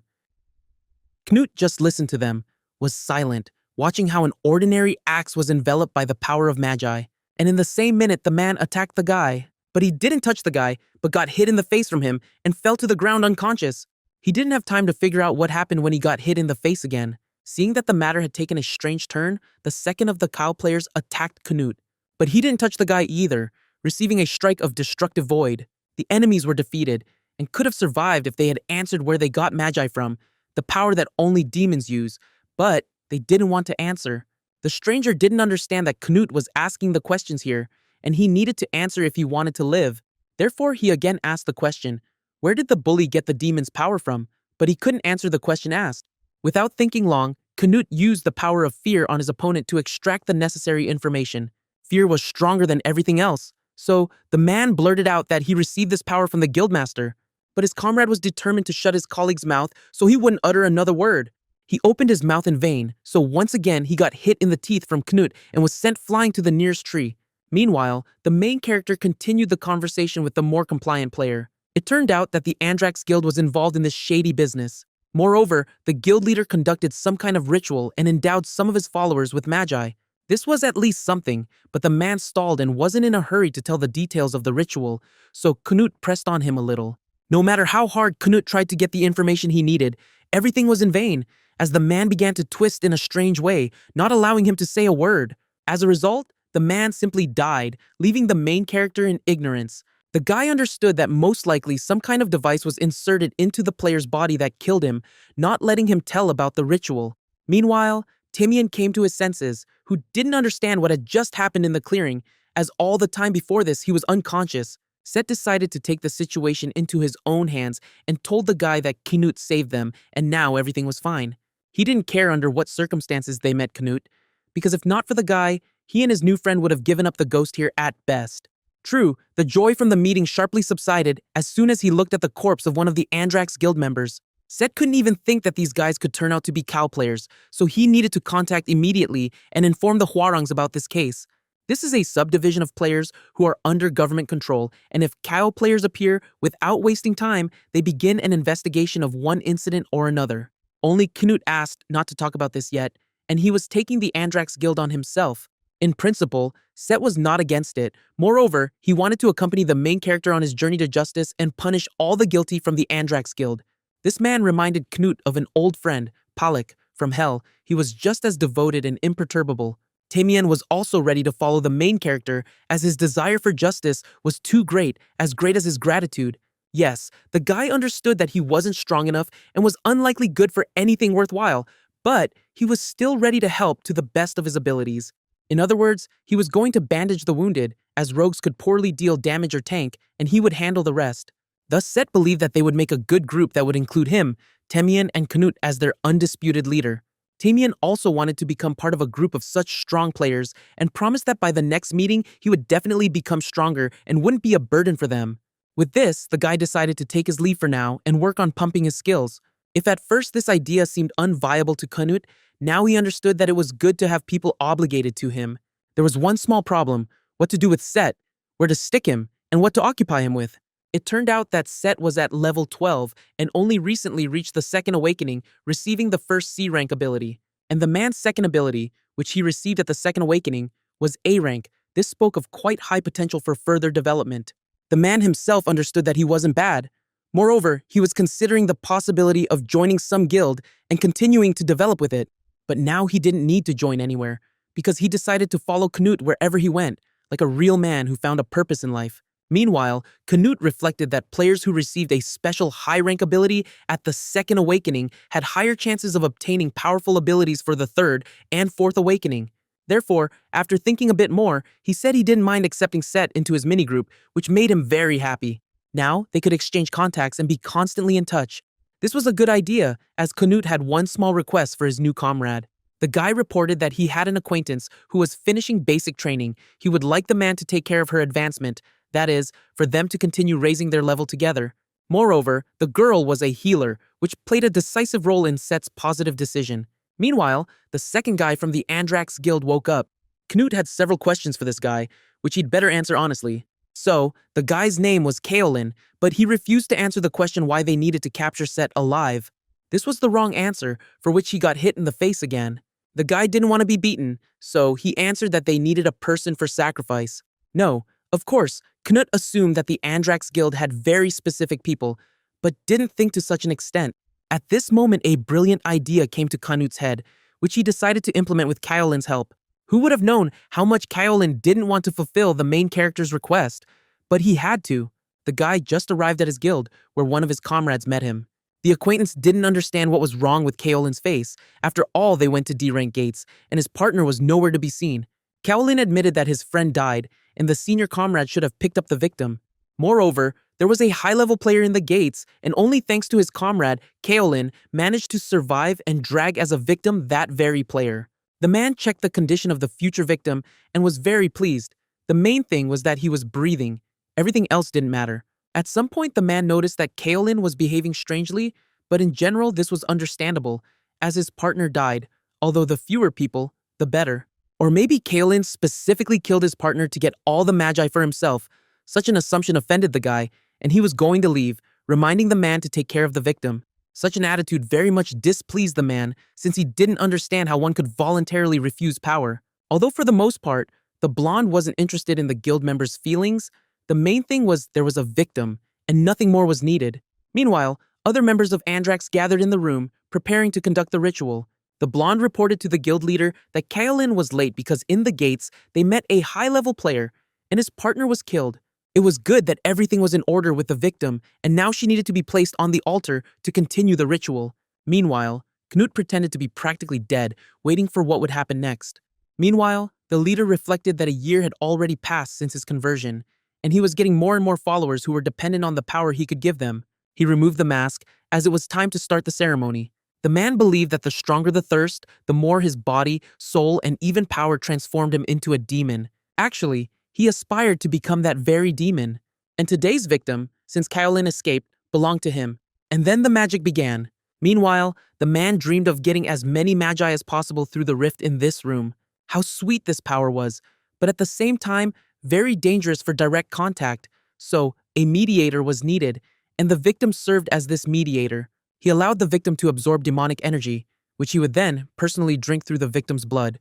Knut just listened to them, was silent, watching how an ordinary axe was enveloped by the power of magi. And in the same minute, the man attacked the guy. But he didn't touch the guy, but got hit in the face from him and fell to the ground unconscious. He didn't have time to figure out what happened when he got hit in the face again. Seeing that the matter had taken a strange turn, the second of the cow players attacked Knut. But he didn't touch the guy either, receiving a strike of destructive void. The enemies were defeated, and could have survived if they had answered where they got magi from, the power that only demons use, but they didn't want to answer. The stranger didn't understand that Knut was asking the questions here, and he needed to answer if he wanted to live. Therefore, he again asked the question, where did the bully get the demon's power from? But he couldn't answer the question asked. Without thinking long, Knut used the power of fear on his opponent to extract the necessary information. Fear was stronger than everything else, so the man blurted out that he received this power from the guildmaster. But his comrade was determined to shut his colleague's mouth so he wouldn't utter another word. He opened his mouth in vain, so once again he got hit in the teeth from Knut and was sent flying to the nearest tree. Meanwhile, the main character continued the conversation with the more compliant player. It turned out that the Andrax Guild was involved in this shady business. Moreover, the guild leader conducted some kind of ritual and endowed some of his followers with magi. This was at least something, but the man stalled and wasn't in a hurry to tell the details of the ritual, so Knut pressed on him a little. No matter how hard Knut tried to get the information he needed, everything was in vain, as the man began to twist in a strange way, not allowing him to say a word. As a result, the man simply died, leaving the main character in ignorance. The guy understood that most likely some kind of device was inserted into the player's body that killed him, not letting him tell about the ritual. Meanwhile, Timian came to his senses, who didn't understand what had just happened in the clearing, as all the time before this he was unconscious. Set decided to take the situation into his own hands and told the guy that Knut saved them, and now everything was fine. He didn't care under what circumstances they met Knut, because if not for the guy, he and his new friend would have given up the ghost here at best. True, the joy from the meeting sharply subsided as soon as he looked at the corpse of one of the Andrax Guild members. Set couldn't even think that these guys could turn out to be cow players, so he needed to contact immediately and inform the Hwarangs about this case. This is a subdivision of players who are under government control, and if cow players appear, without wasting time, they begin an investigation of one incident or another. Only Knut asked not to talk about this yet, and he was taking the Andrax Guild on himself. In principle, Set was not against it. Moreover, he wanted to accompany the main character on his journey to justice and punish all the guilty from the Andrax Guild. This man reminded Knut of an old friend, Palek, from Hell. He was just as devoted and imperturbable. Timian was also ready to follow the main character, as his desire for justice was too great, as great as his gratitude. Yes, the guy understood that he wasn't strong enough and was unlikely good for anything worthwhile, but he was still ready to help to the best of his abilities. In other words, he was going to bandage the wounded, as rogues could poorly deal damage or tank, and he would handle the rest. Thus, Set believed that they would make a good group that would include him, Timian, and Knut as their undisputed leader. Timian also wanted to become part of a group of such strong players and promised that by the next meeting he would definitely become stronger and wouldn't be a burden for them. With this, the guy decided to take his leave for now and work on pumping his skills. If at first this idea seemed unviable to Knut, now he understood that it was good to have people obligated to him. There was one small problem: what to do with Set, where to stick him, and what to occupy him with. It turned out that Set was at level 12 and only recently reached the second awakening, receiving the first C rank ability. And the man's second ability, which he received at the second awakening, was A rank. This spoke of quite high potential for further development. The man himself understood that he wasn't bad. Moreover, he was considering the possibility of joining some guild and continuing to develop with it. But now he didn't need to join anywhere, because he decided to follow Knut wherever he went, like a real man who found a purpose in life. Meanwhile, Canute reflected that players who received a special high-rank ability at the second awakening had higher chances of obtaining powerful abilities for the third and fourth awakening. Therefore, after thinking a bit more, he said he didn't mind accepting Set into his minigroup, which made him very happy. Now, they could exchange contacts and be constantly in touch. This was a good idea, as Canute had one small request for his new comrade. The guy reported that he had an acquaintance who was finishing basic training. He would like the man to take care of her advancement, that is, for them to continue raising their level together. Moreover, the girl was a healer, which played a decisive role in Set's positive decision. Meanwhile, the second guy from the Andrax Guild woke up. Canute had several questions for this guy, which he'd better answer honestly. So, the guy's name was Kaolin, but he refused to answer the question why they needed to capture Set alive. This was the wrong answer, for which he got hit in the face again. The guy didn't want to be beaten, so he answered that they needed a person for sacrifice. No, of course, Canute assumed that the Andrax Guild had very specific people, but didn't think to such an extent. At this moment, a brilliant idea came to Canute's head, which he decided to implement with Kaolin's help. Who would have known how much Kaolin didn't want to fulfill the main character's request? But he had to. The guy just arrived at his guild, where one of his comrades met him. The acquaintance didn't understand what was wrong with Kaolin's face. After all, they went to D-rank gates, and his partner was nowhere to be seen. Kaolin admitted that his friend died, and the senior comrade should have picked up the victim. Moreover, there was a high-level player in the gates, and only thanks to his comrade, Kaolin, managed to survive and drag as a victim that very player. The man checked the condition of the future victim and was very pleased. The main thing was that he was breathing. Everything else didn't matter. At some point, the man noticed that Kaolin was behaving strangely, but in general, this was understandable, as his partner died, although the fewer people, the better. Or maybe Kaolin specifically killed his partner to get all the magi for himself. Such an assumption offended the guy, and he was going to leave, reminding the man to take care of the victim. Such an attitude very much displeased the man, since he didn't understand how one could voluntarily refuse power. Although for the most part, the blonde wasn't interested in the guild members' feelings, the main thing was there was a victim, and nothing more was needed. Meanwhile, other members of Andrax gathered in the room, preparing to conduct the ritual. The blonde reported to the guild leader that Kaolin was late because in the gates, they met a high-level player, and his partner was killed. It was good that everything was in order with the victim, and now she needed to be placed on the altar to continue the ritual. Meanwhile, Canute pretended to be practically dead, waiting for what would happen next. Meanwhile, the leader reflected that a year had already passed since his conversion, and he was getting more and more followers who were dependent on the power he could give them. He removed the mask, as it was time to start the ceremony. The man believed that the stronger the thirst, the more his body, soul, and even power transformed him into a demon. Actually, he aspired to become that very demon. And today's victim, since Kaolin escaped, belonged to him. And then the magic began. Meanwhile, the man dreamed of getting as many magi as possible through the rift in this room. How sweet this power was, but at the same time, very dangerous for direct contact. So, a mediator was needed, and the victim served as this mediator. He allowed the victim to absorb demonic energy, which he would then personally drink through the victim's blood,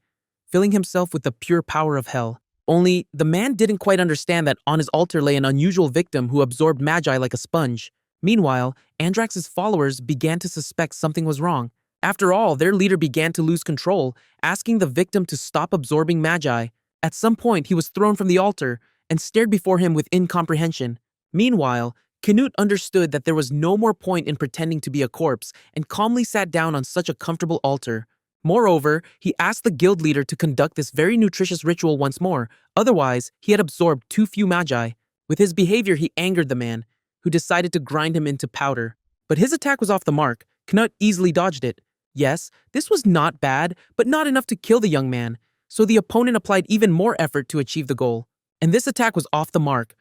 filling himself with the pure power of hell. Only, the man didn't quite understand that on his altar lay an unusual victim who absorbed magi like a sponge. Meanwhile, Andrax's followers began to suspect something was wrong. After all, their leader began to lose control, asking the victim to stop absorbing magi. At some point, he was thrown from the altar and stared before him with incomprehension. Meanwhile, Canute understood that there was no more point in pretending to be a corpse and calmly sat down on such a comfortable altar. Moreover, he asked the guild leader to conduct this very nutritious ritual once more, otherwise he had absorbed too few magi. With his behavior, he angered the man, who decided to grind him into powder. But his attack was off the mark. Canute easily dodged it. Yes, this was not bad, but not enough to kill the young man, so the opponent applied even more effort to achieve the goal. And this attack was off the mark.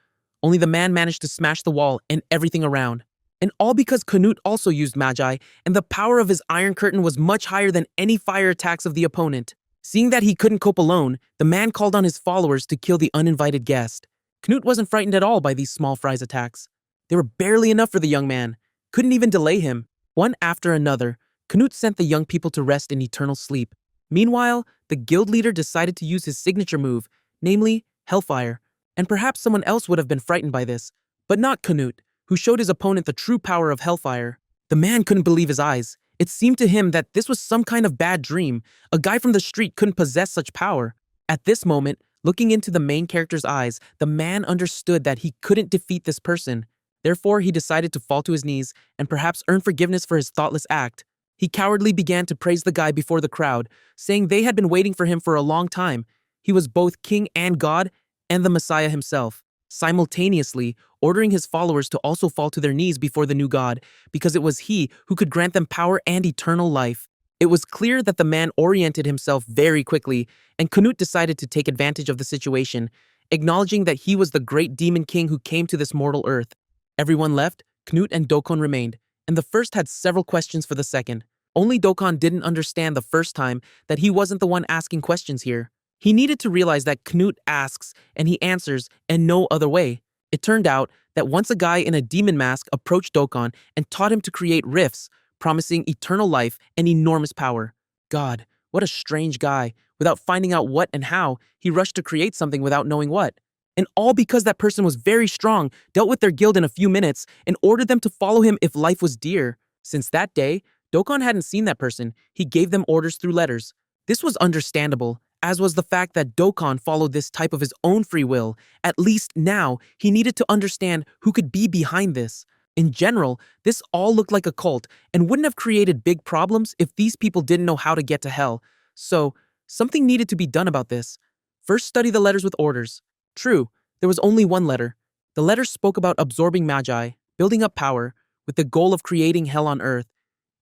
Only the man managed to smash the wall and everything around. And all because Canute also used magi, and the power of his Iron Curtain was much higher than any fire attacks of the opponent. Seeing that he couldn't cope alone, the man called on his followers to kill the uninvited guest. Canute wasn't frightened at all by these small fry's attacks. They were barely enough for the young man, couldn't even delay him. One after another, Canute sent the young people to rest in eternal sleep. Meanwhile, the guild leader decided to use his signature move, namely, Hellfire. And perhaps someone else would have been frightened by this, but not Canute, who showed his opponent the true power of Hellfire. The man couldn't believe his eyes. It seemed to him that this was some kind of bad dream. A guy from the street couldn't possess such power. At this moment, Looking into the main character's eyes, the man understood that he couldn't defeat this person. Therefore, he decided to fall to his knees and perhaps earn forgiveness for his thoughtless act. He cowardly began to praise the guy before the crowd, saying they had been waiting for him for a long time. He was both king and god, and the Messiah himself, simultaneously ordering his followers to also fall to their knees before the new god, because it was he who could grant them power and eternal life. It was clear that the man oriented himself very quickly, and Canute decided to take advantage of the situation, acknowledging that he was the great demon king who came to this mortal earth. Everyone left, Canute and Dokkan remained, and the first had several questions for the second. Only Dokkan didn't understand the first time that he wasn't the one asking questions here. He needed to realize that Canute asks and he answers, and no other way. It turned out that once a guy in a demon mask approached Dokkan and taught him to create rifts, promising eternal life and enormous power. God, what a strange guy. Without finding out what and how, he rushed to create something without knowing what. And all because that person was very strong, dealt with their guild in a few minutes, and ordered them to follow him if life was dear. Since that day, Dokkan hadn't seen that person. He gave them orders through letters. This was understandable, as was the fact that Dokkan followed this type of his own free will. At least now, he needed to understand who could be behind this. In general, this all looked like a cult and wouldn't have created big problems if these people didn't know how to get to hell. So, something needed to be done about this. First, study the letters with orders. True, there was only one letter. The letter spoke about absorbing magi, building up power, with the goal of creating hell on earth.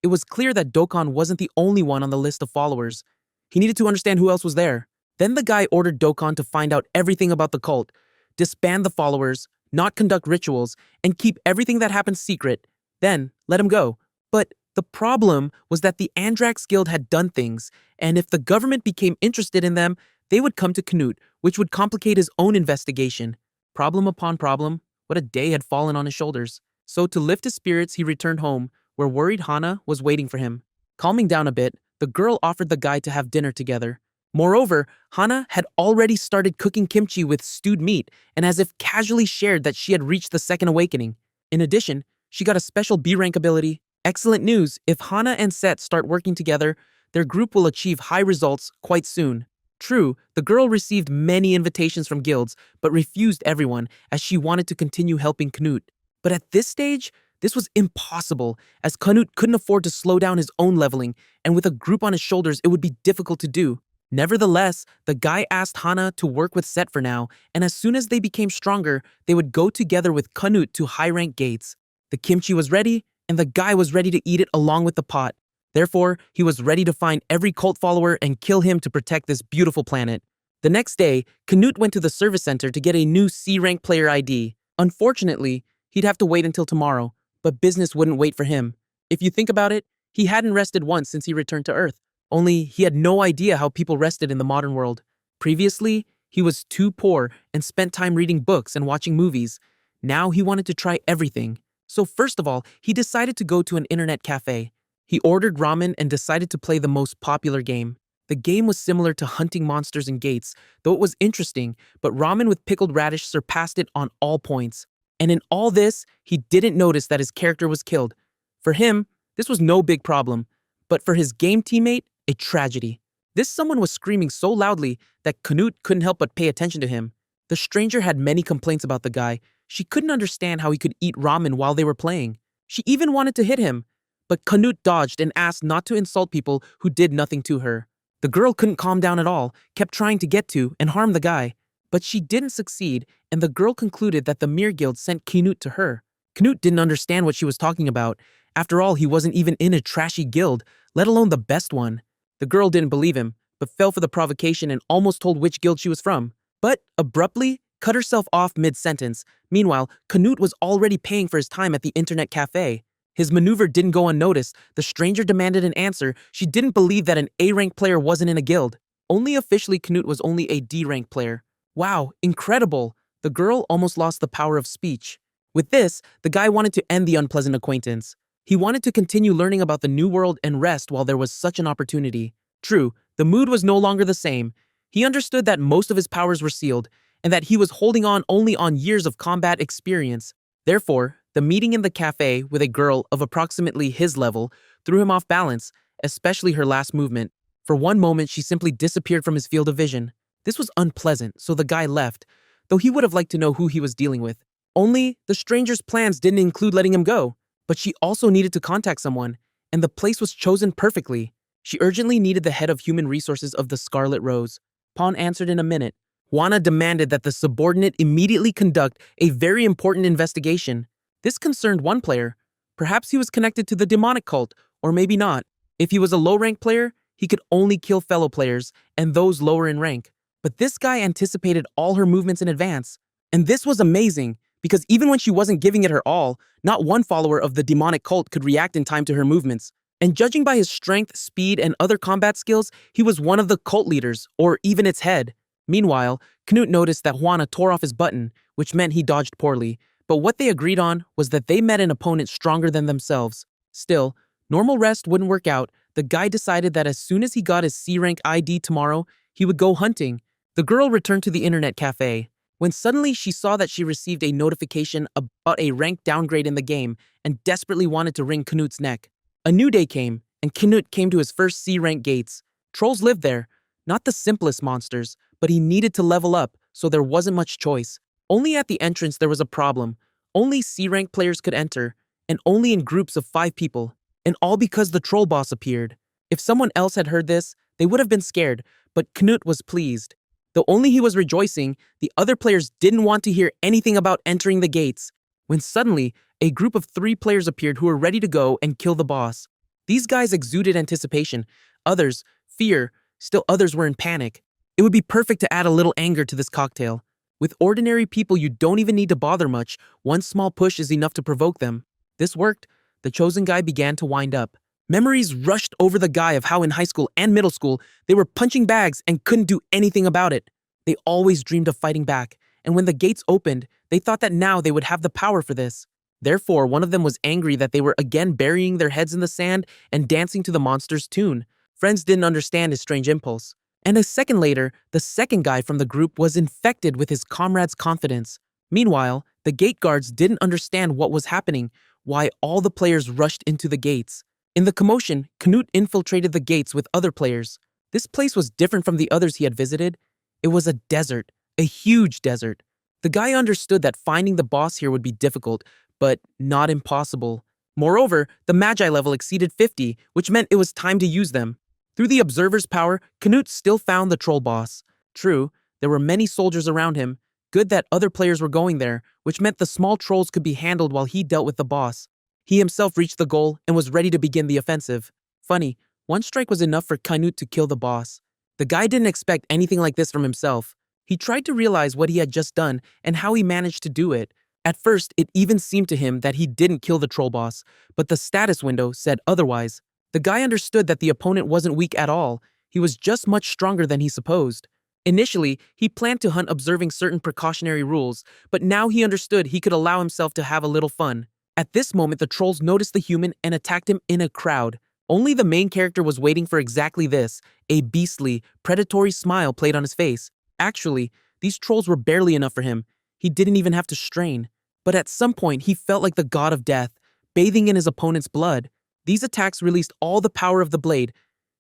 It was clear that Dokkan wasn't the only one on the list of followers. He needed to understand who else was there. Then the guy ordered Dokkan to find out everything about the cult, disband the followers, not conduct rituals, and keep everything that happened secret. Then, let him go. But the problem was that the Andrax Guild had done things, and if the government became interested in them, they would come to Canute, which would complicate his own investigation. Problem upon problem, what a day had fallen on his shoulders. So to lift his spirits, he returned home, where worried Hana was waiting for him. Calming down a bit, the girl offered the guy to have dinner together. Moreover, Hana had already started cooking kimchi with stewed meat, and as if casually shared that she had reached the second awakening. In addition, she got a special B-rank ability. Excellent news, if Hana and Set start working together, their group will achieve high results quite soon. True, the girl received many invitations from guilds, but refused everyone as she wanted to continue helping Canute. But at this stage, this was impossible, as Canute couldn't afford to slow down his own leveling, and with a group on his shoulders, it would be difficult to do. Nevertheless, the guy asked Hana to work with Set for now, and as soon as they became stronger, they would go together with Canute to high-rank gates. The kimchi was ready, and the guy was ready to eat it along with the pot. Therefore, he was ready to find every cult follower and kill him to protect this beautiful planet. The next day, Canute went to the service center to get a new C-rank player ID. Unfortunately, he'd have to wait until tomorrow, but business wouldn't wait for him. If you think about it, he hadn't rested once since he returned to Earth. Only he had no idea how people rested in the modern world. Previously, he was too poor and spent time reading books and watching movies. Now he wanted to try everything. So first of all, he decided to go to an internet cafe. He ordered ramen and decided to play the most popular game. The game was similar to hunting monsters in gates, though it was interesting, but ramen with pickled radish surpassed it on all points. And in all this, he didn't notice that his character was killed. For him, this was no big problem, but for his game teammate, a tragedy. This someone was screaming so loudly that Canute couldn't help but pay attention to him. The stranger had many complaints about the guy. She couldn't understand how he could eat ramen while they were playing. She even wanted to hit him, but Canute dodged and asked not to insult people who did nothing to her. The girl couldn't calm down at all, kept trying to get to and harm the guy. But she didn't succeed, and the girl concluded that the Mir Guild sent Canute to her. Canute didn't understand what she was talking about. After all, he wasn't even in a trashy guild, let alone the best one. The girl didn't believe him, but fell for the provocation and almost told which guild she was from. But, abruptly, cut herself off mid-sentence. Meanwhile, Canute was already paying for his time at the internet cafe. His maneuver didn't go unnoticed. The stranger demanded an answer. She didn't believe that an A-rank player wasn't in a guild. Only officially Canute was only a D-rank player. Wow, incredible! The girl almost lost the power of speech. With this, the guy wanted to end the unpleasant acquaintance. He wanted to continue learning about the new world and rest while there was such an opportunity. True, the mood was no longer the same. He understood that most of his powers were sealed, and that he was holding on only on years of combat experience. Therefore, the meeting in the cafe with a girl of approximately his level threw him off balance, especially her last movement. For one moment, she simply disappeared from his field of vision. This was unpleasant, so the guy left, though he would have liked to know who he was dealing with. Only, the stranger's plans didn't include letting him go, but she also needed to contact someone, and the place was chosen perfectly. She urgently needed the head of human resources of the Scarlet Rose. Pawn answered in a minute. Juana demanded that the subordinate immediately conduct a very important investigation. This concerned one player. Perhaps he was connected to the demonic cult, or maybe not. If he was a low-rank player, he could only kill fellow players, and those lower in rank. But this guy anticipated all her movements in advance. And this was amazing, because even when she wasn't giving it her all, not one follower of the demonic cult could react in time to her movements. And judging by his strength, speed, and other combat skills, he was one of the cult leaders, or even its head. Meanwhile, Knut noticed that Juana tore off his button, which meant he dodged poorly. But what they agreed on was that they met an opponent stronger than themselves. Still, normal rest wouldn't work out. The guy decided that as soon as he got his C-rank ID tomorrow, he would go hunting. The girl returned to the internet cafe, when suddenly she saw that she received a notification about a rank downgrade in the game and desperately wanted to wring Knut's neck. A new day came, and Knut came to his first C-rank gates. Trolls lived there, not the simplest monsters, but he needed to level up, so there wasn't much choice. Only at the entrance there was a problem. Only C-rank players could enter, and only in groups of 5 people, and all because the troll boss appeared. If someone else had heard this, they would have been scared, but Knut was pleased. Though only he was rejoicing, the other players didn't want to hear anything about entering the gates, when suddenly, a group of 3 players appeared who were ready to go and kill the boss. These guys exuded anticipation, others, fear, still others were in panic. It would be perfect to add a little anger to this cocktail. With ordinary people, you don't even need to bother much. One small push is enough to provoke them. This worked. The chosen guy began to wind up. Memories rushed over the guy of how in high school and middle school, they were punching bags and couldn't do anything about it. They always dreamed of fighting back, and when the gates opened, they thought that now they would have the power for this. Therefore, one of them was angry that they were again burying their heads in the sand and dancing to the monster's tune. Friends didn't understand his strange impulse. And a second later, the second guy from the group was infected with his comrade's confidence. Meanwhile, the gate guards didn't understand what was happening, why all the players rushed into the gates. In the commotion, Knut infiltrated the gates with other players. This place was different from the others he had visited. It was a desert, a huge desert. The guy understood that finding the boss here would be difficult, but not impossible. Moreover, the Magi level exceeded 50, which meant it was time to use them. Through the observer's power, Knut still found the troll boss. True, there were many soldiers around him. Good that other players were going there, which meant the small trolls could be handled while he dealt with the boss. He himself reached the goal and was ready to begin the offensive. Funny, one strike was enough for Knut to kill the boss. The guy didn't expect anything like this from himself. He tried to realize what he had just done and how he managed to do it. At first, it even seemed to him that he didn't kill the troll boss, but the status window said otherwise. The guy understood that the opponent wasn't weak at all. He was just much stronger than he supposed. Initially, he planned to hunt observing certain precautionary rules, but now he understood he could allow himself to have a little fun. At this moment, the trolls noticed the human and attacked him in a crowd. Only the main character was waiting for exactly this. A beastly, predatory smile played on his face. Actually, these trolls were barely enough for him. He didn't even have to strain. But at some point, he felt like the god of death, bathing in his opponent's blood. These attacks released all the power of the blade.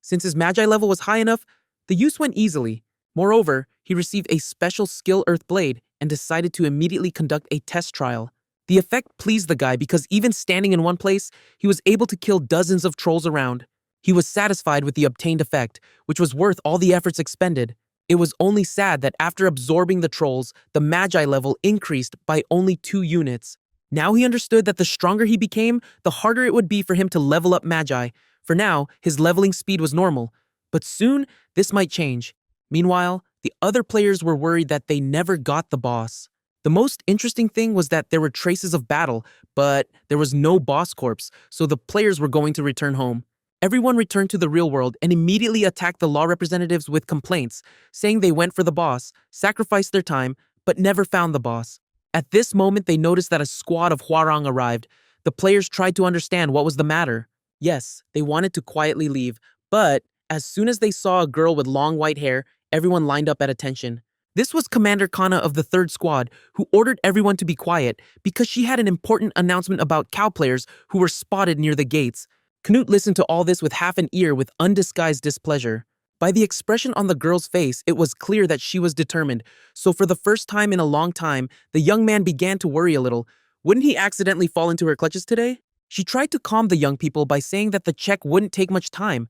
Since his Magi level was high enough, the use went easily. Moreover, he received a special skill Earth Blade and decided to immediately conduct a test trial. The effect pleased the guy because even standing in one place, he was able to kill dozens of trolls around. He was satisfied with the obtained effect, which was worth all the efforts expended. It was only sad that after absorbing the trolls, the Magi level increased by only 2 units. Now he understood that the stronger he became, the harder it would be for him to level up Magi. For now, his leveling speed was normal, but soon this might change. Meanwhile, the other players were worried that they never got the boss. The most interesting thing was that there were traces of battle, but there was no boss corpse, so the players were going to return home. Everyone returned to the real world and immediately attacked the law representatives with complaints, saying they went for the boss, sacrificed their time, but never found the boss. At this moment, they noticed that a squad of Hwarang arrived. The players tried to understand what was the matter. Yes, they wanted to quietly leave, but as soon as they saw a girl with long white hair, everyone lined up at attention. This was Commander Kana of the 3rd Squad, who ordered everyone to be quiet because she had an important announcement about cow players who were spotted near the gates. Knut listened to all this with half an ear with undisguised displeasure. By the expression on the girl's face, it was clear that she was determined, so for the first time in a long time, the young man began to worry a little. Wouldn't he accidentally fall into her clutches today? She tried to calm the young people by saying that the check wouldn't take much time.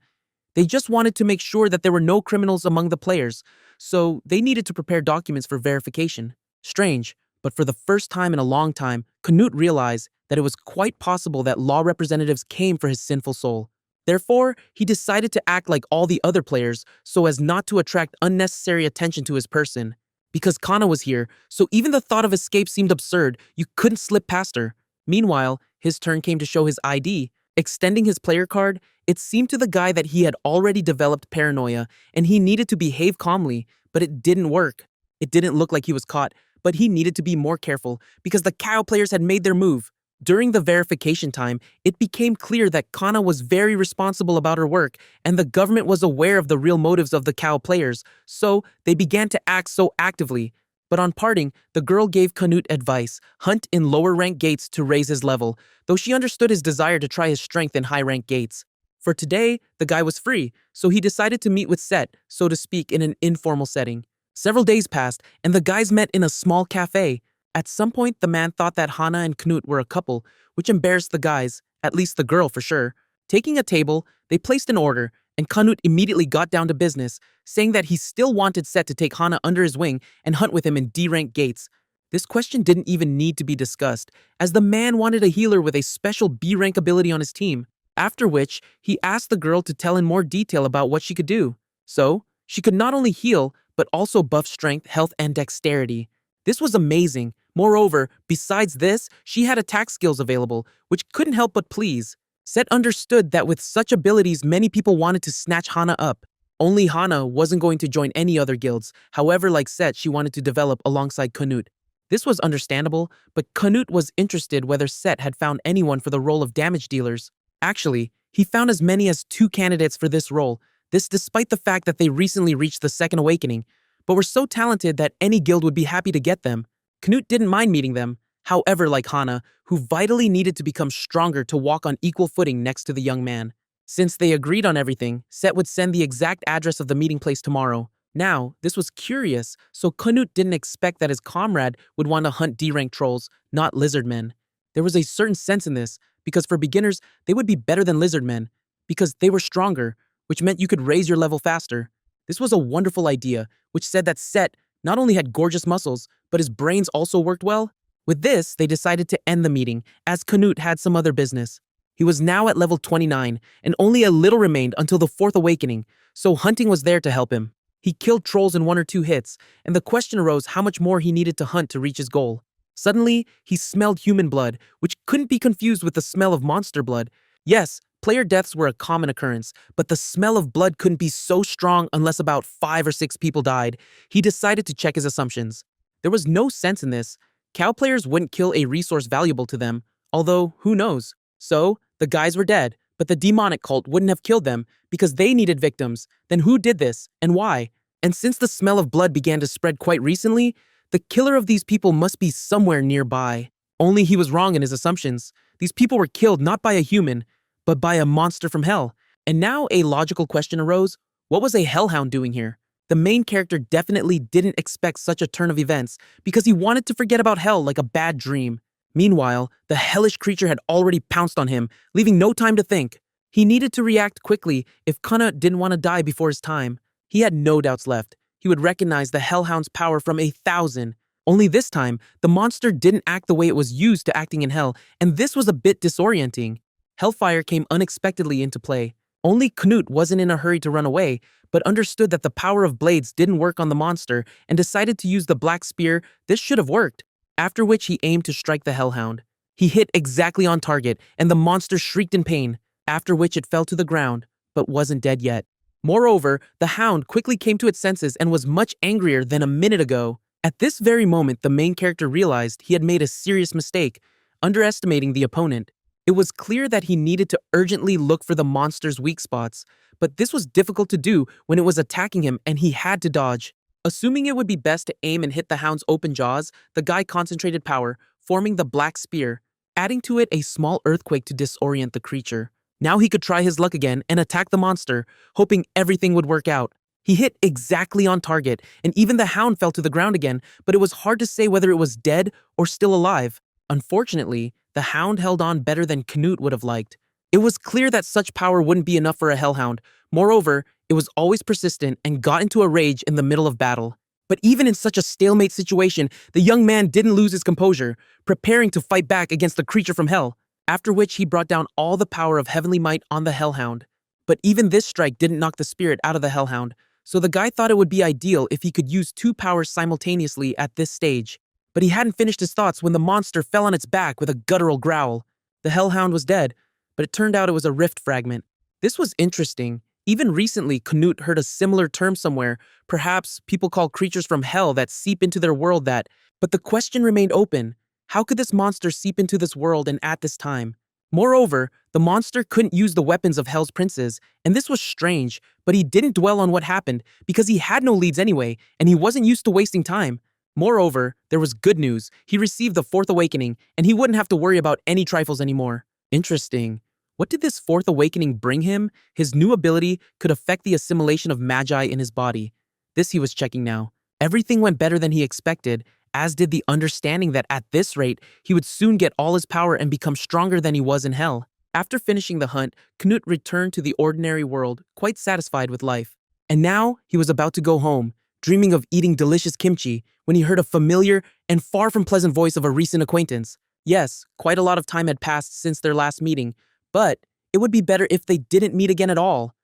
They just wanted to make sure that there were no criminals among the players, so they needed to prepare documents for verification. Strange, but for the first time in a long time, Canute realized that it was quite possible that law representatives came for his sinful soul. Therefore, he decided to act like all the other players so as not to attract unnecessary attention to his person. Because Kana was here, so even the thought of escape seemed absurd, you couldn't slip past her. Meanwhile, his turn came to show his ID. Extending his player card, it seemed to the guy that he had already developed paranoia and he needed to behave calmly, but it didn't work. It didn't look like he was caught, but he needed to be more careful because the cow players had made their move. During the verification time, it became clear that Kana was very responsible about her work and the government was aware of the real motives of the cow players, so they began to act so actively. But on parting, the girl gave Canute advice, hunt in lower rank gates to raise his level, though she understood his desire to try his strength in high rank gates. For today, the guy was free, so he decided to meet with Set, so to speak, in an informal setting. Several days passed, and the guys met in a small cafe. At some point, the man thought that Hana and Knut were a couple, which embarrassed the guys, at least the girl for sure. Taking a table, they placed an order, and Knut immediately got down to business, saying that he still wanted Set to take Hana under his wing and hunt with him in D-rank gates. This question didn't even need to be discussed, as the man wanted a healer with a special B-rank ability on his team, after which he asked the girl to tell in more detail about what she could do. So, she could not only heal, but also buff strength, health, and dexterity. This was amazing. Moreover, besides this, she had attack skills available, which couldn't help but please. Set understood that with such abilities, many people wanted to snatch Hana up. Only Hana wasn't going to join any other guilds. However, like Set, she wanted to develop alongside Canute. This was understandable, but Canute was interested whether Set had found anyone for the role of damage dealers. Actually, he found as many as 2 candidates for this role, this despite the fact that they recently reached the Second Awakening, but were so talented that any guild would be happy to get them. Canute didn't mind meeting them, however, like Hana, who vitally needed to become stronger to walk on equal footing next to the young man. Since they agreed on everything, Set would send the exact address of the meeting place tomorrow. Now, this was curious, so Canute didn't expect that his comrade would want to hunt D-rank trolls, not lizardmen. There was a certain sense in this, because for beginners, they would be better than lizardmen, because they were stronger, which meant you could raise your level faster. This was a wonderful idea, which said that Set not only had gorgeous muscles, but his brains also worked well. With this, they decided to end the meeting, as Canute had some other business. He was now at level 29, and only a little remained until the 4th Awakening, so hunting was there to help him. He killed trolls in 1 or 2 hits, and the question arose how much more he needed to hunt to reach his goal. Suddenly, he smelled human blood, which couldn't be confused with the smell of monster blood. Yes, player deaths were a common occurrence, but the smell of blood couldn't be so strong unless about 5 or 6 people died. He decided to check his assumptions. There was no sense in this. Cow players wouldn't kill a resource valuable to them, although who knows? So, the guys were dead, but the demonic cult wouldn't have killed them because they needed victims. Then who did this, and why? And since the smell of blood began to spread quite recently, the killer of these people must be somewhere nearby. Only he was wrong in his assumptions. These people were killed not by a human, but by a monster from hell. And now a logical question arose. What was a hellhound doing here? The main character definitely didn't expect such a turn of events because he wanted to forget about hell like a bad dream. Meanwhile, the hellish creature had already pounced on him, leaving no time to think. He needed to react quickly if Kana didn't want to die before his time. He had no doubts left. He would recognize the hellhound's power from 1,000. Only this time, the monster didn't act the way it was used to acting in hell, and this was a bit disorienting. Hellfire came unexpectedly into play. Only Knut wasn't in a hurry to run away, but understood that the power of blades didn't work on the monster and decided to use the black spear. This should have worked. After which he aimed to strike the hellhound. He hit exactly on target, and the monster shrieked in pain, after which it fell to the ground, but wasn't dead yet. Moreover, the hound quickly came to its senses and was much angrier than a minute ago. At this very moment, the main character realized he had made a serious mistake, underestimating the opponent. It was clear that he needed to urgently look for the monster's weak spots, but this was difficult to do when it was attacking him and he had to dodge. Assuming it would be best to aim and hit the hound's open jaws, the guy concentrated power, forming the black spear, adding to it a small earthquake to disorient the creature. Now he could try his luck again and attack the monster, hoping everything would work out. He hit exactly on target, and even the hound fell to the ground again, but it was hard to say whether it was dead or still alive. Unfortunately, the hound held on better than Canute would have liked. It was clear that such power wouldn't be enough for a hellhound. Moreover, it was always persistent and got into a rage in the middle of battle. But even in such a stalemate situation, the young man didn't lose his composure, preparing to fight back against the creature from hell, after which he brought down all the power of heavenly might on the hellhound. But even this strike didn't knock the spirit out of the hellhound, so the guy thought it would be ideal if he could use two powers simultaneously at this stage. But he hadn't finished his thoughts when the monster fell on its back with a guttural growl. The hellhound was dead, but it turned out it was a rift fragment. This was interesting. Even recently, Canute heard a similar term somewhere. Perhaps people call creatures from hell that seep into their world that. But the question remained open. How could this monster seep into this world and at this time? Moreover, the monster couldn't use the weapons of Hell's princes, and this was strange, but he didn't dwell on what happened because he had no leads anyway, and he wasn't used to wasting time. Moreover, there was good news. He received the fourth awakening, and he wouldn't have to worry about any trifles anymore. Interesting. What did this fourth awakening bring him? His new ability could affect the assimilation of magi in his body. This he was checking now. Everything went better than he expected, as did the understanding that at this rate, he would soon get all his power and become stronger than he was in hell. After finishing the hunt, Knut returned to the ordinary world, quite satisfied with life. And now he was about to go home, dreaming of eating delicious kimchi, when he heard a familiar and far from pleasant voice of a recent acquaintance. Yes, quite a lot of time had passed since their last meeting, but it would be better if they didn't meet again at all.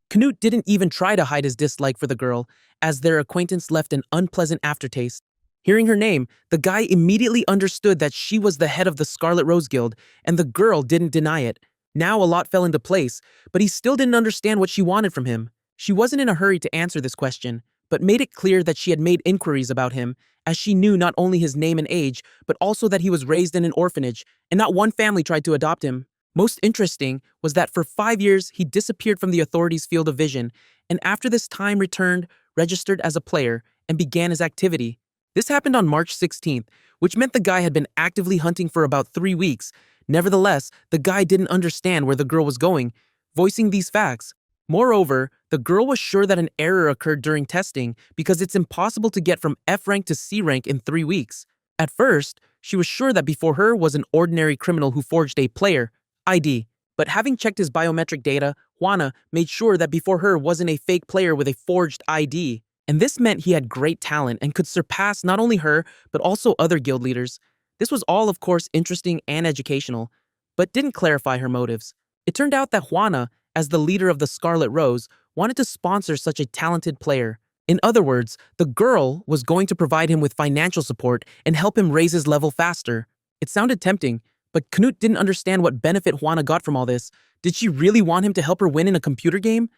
Knut didn't even try to hide his dislike for the girl, as their acquaintance left an unpleasant aftertaste. Hearing her name, the guy immediately understood that she was the head of the Scarlet Rose Guild, and the girl didn't deny it. Now a lot fell into place, but he still didn't understand what she wanted from him. She wasn't in a hurry to answer this question, but made it clear that she had made inquiries about him, as she knew not only his name and age, but also that he was raised in an orphanage, and not one family tried to adopt him. Most interesting was that for 5 years he disappeared from the authorities' field of vision, and after this time returned, registered as a player, and began his activity. This happened on March 16th, which meant the guy had been actively hunting for about 3 weeks. Nevertheless, the guy didn't understand where the girl was going, voicing these facts. Moreover, the girl was sure that an error occurred during testing because it's impossible to get from F rank to C rank in 3 weeks. At first, she was sure that before her was an ordinary criminal who forged a player ID, but having checked his biometric data, Juana made sure that before her wasn't a fake player with a forged ID. And this meant he had great talent and could surpass not only her, but also other guild leaders. This was all, of course, interesting and educational, but didn't clarify her motives. It turned out that Juana, as the leader of the Scarlet Rose, wanted to sponsor such a talented player. In other words, the girl was going to provide him with financial support and help him raise his level faster. It sounded tempting, but Knut didn't understand what benefit Juana got from all this. Did she really want him to help her win in a computer game?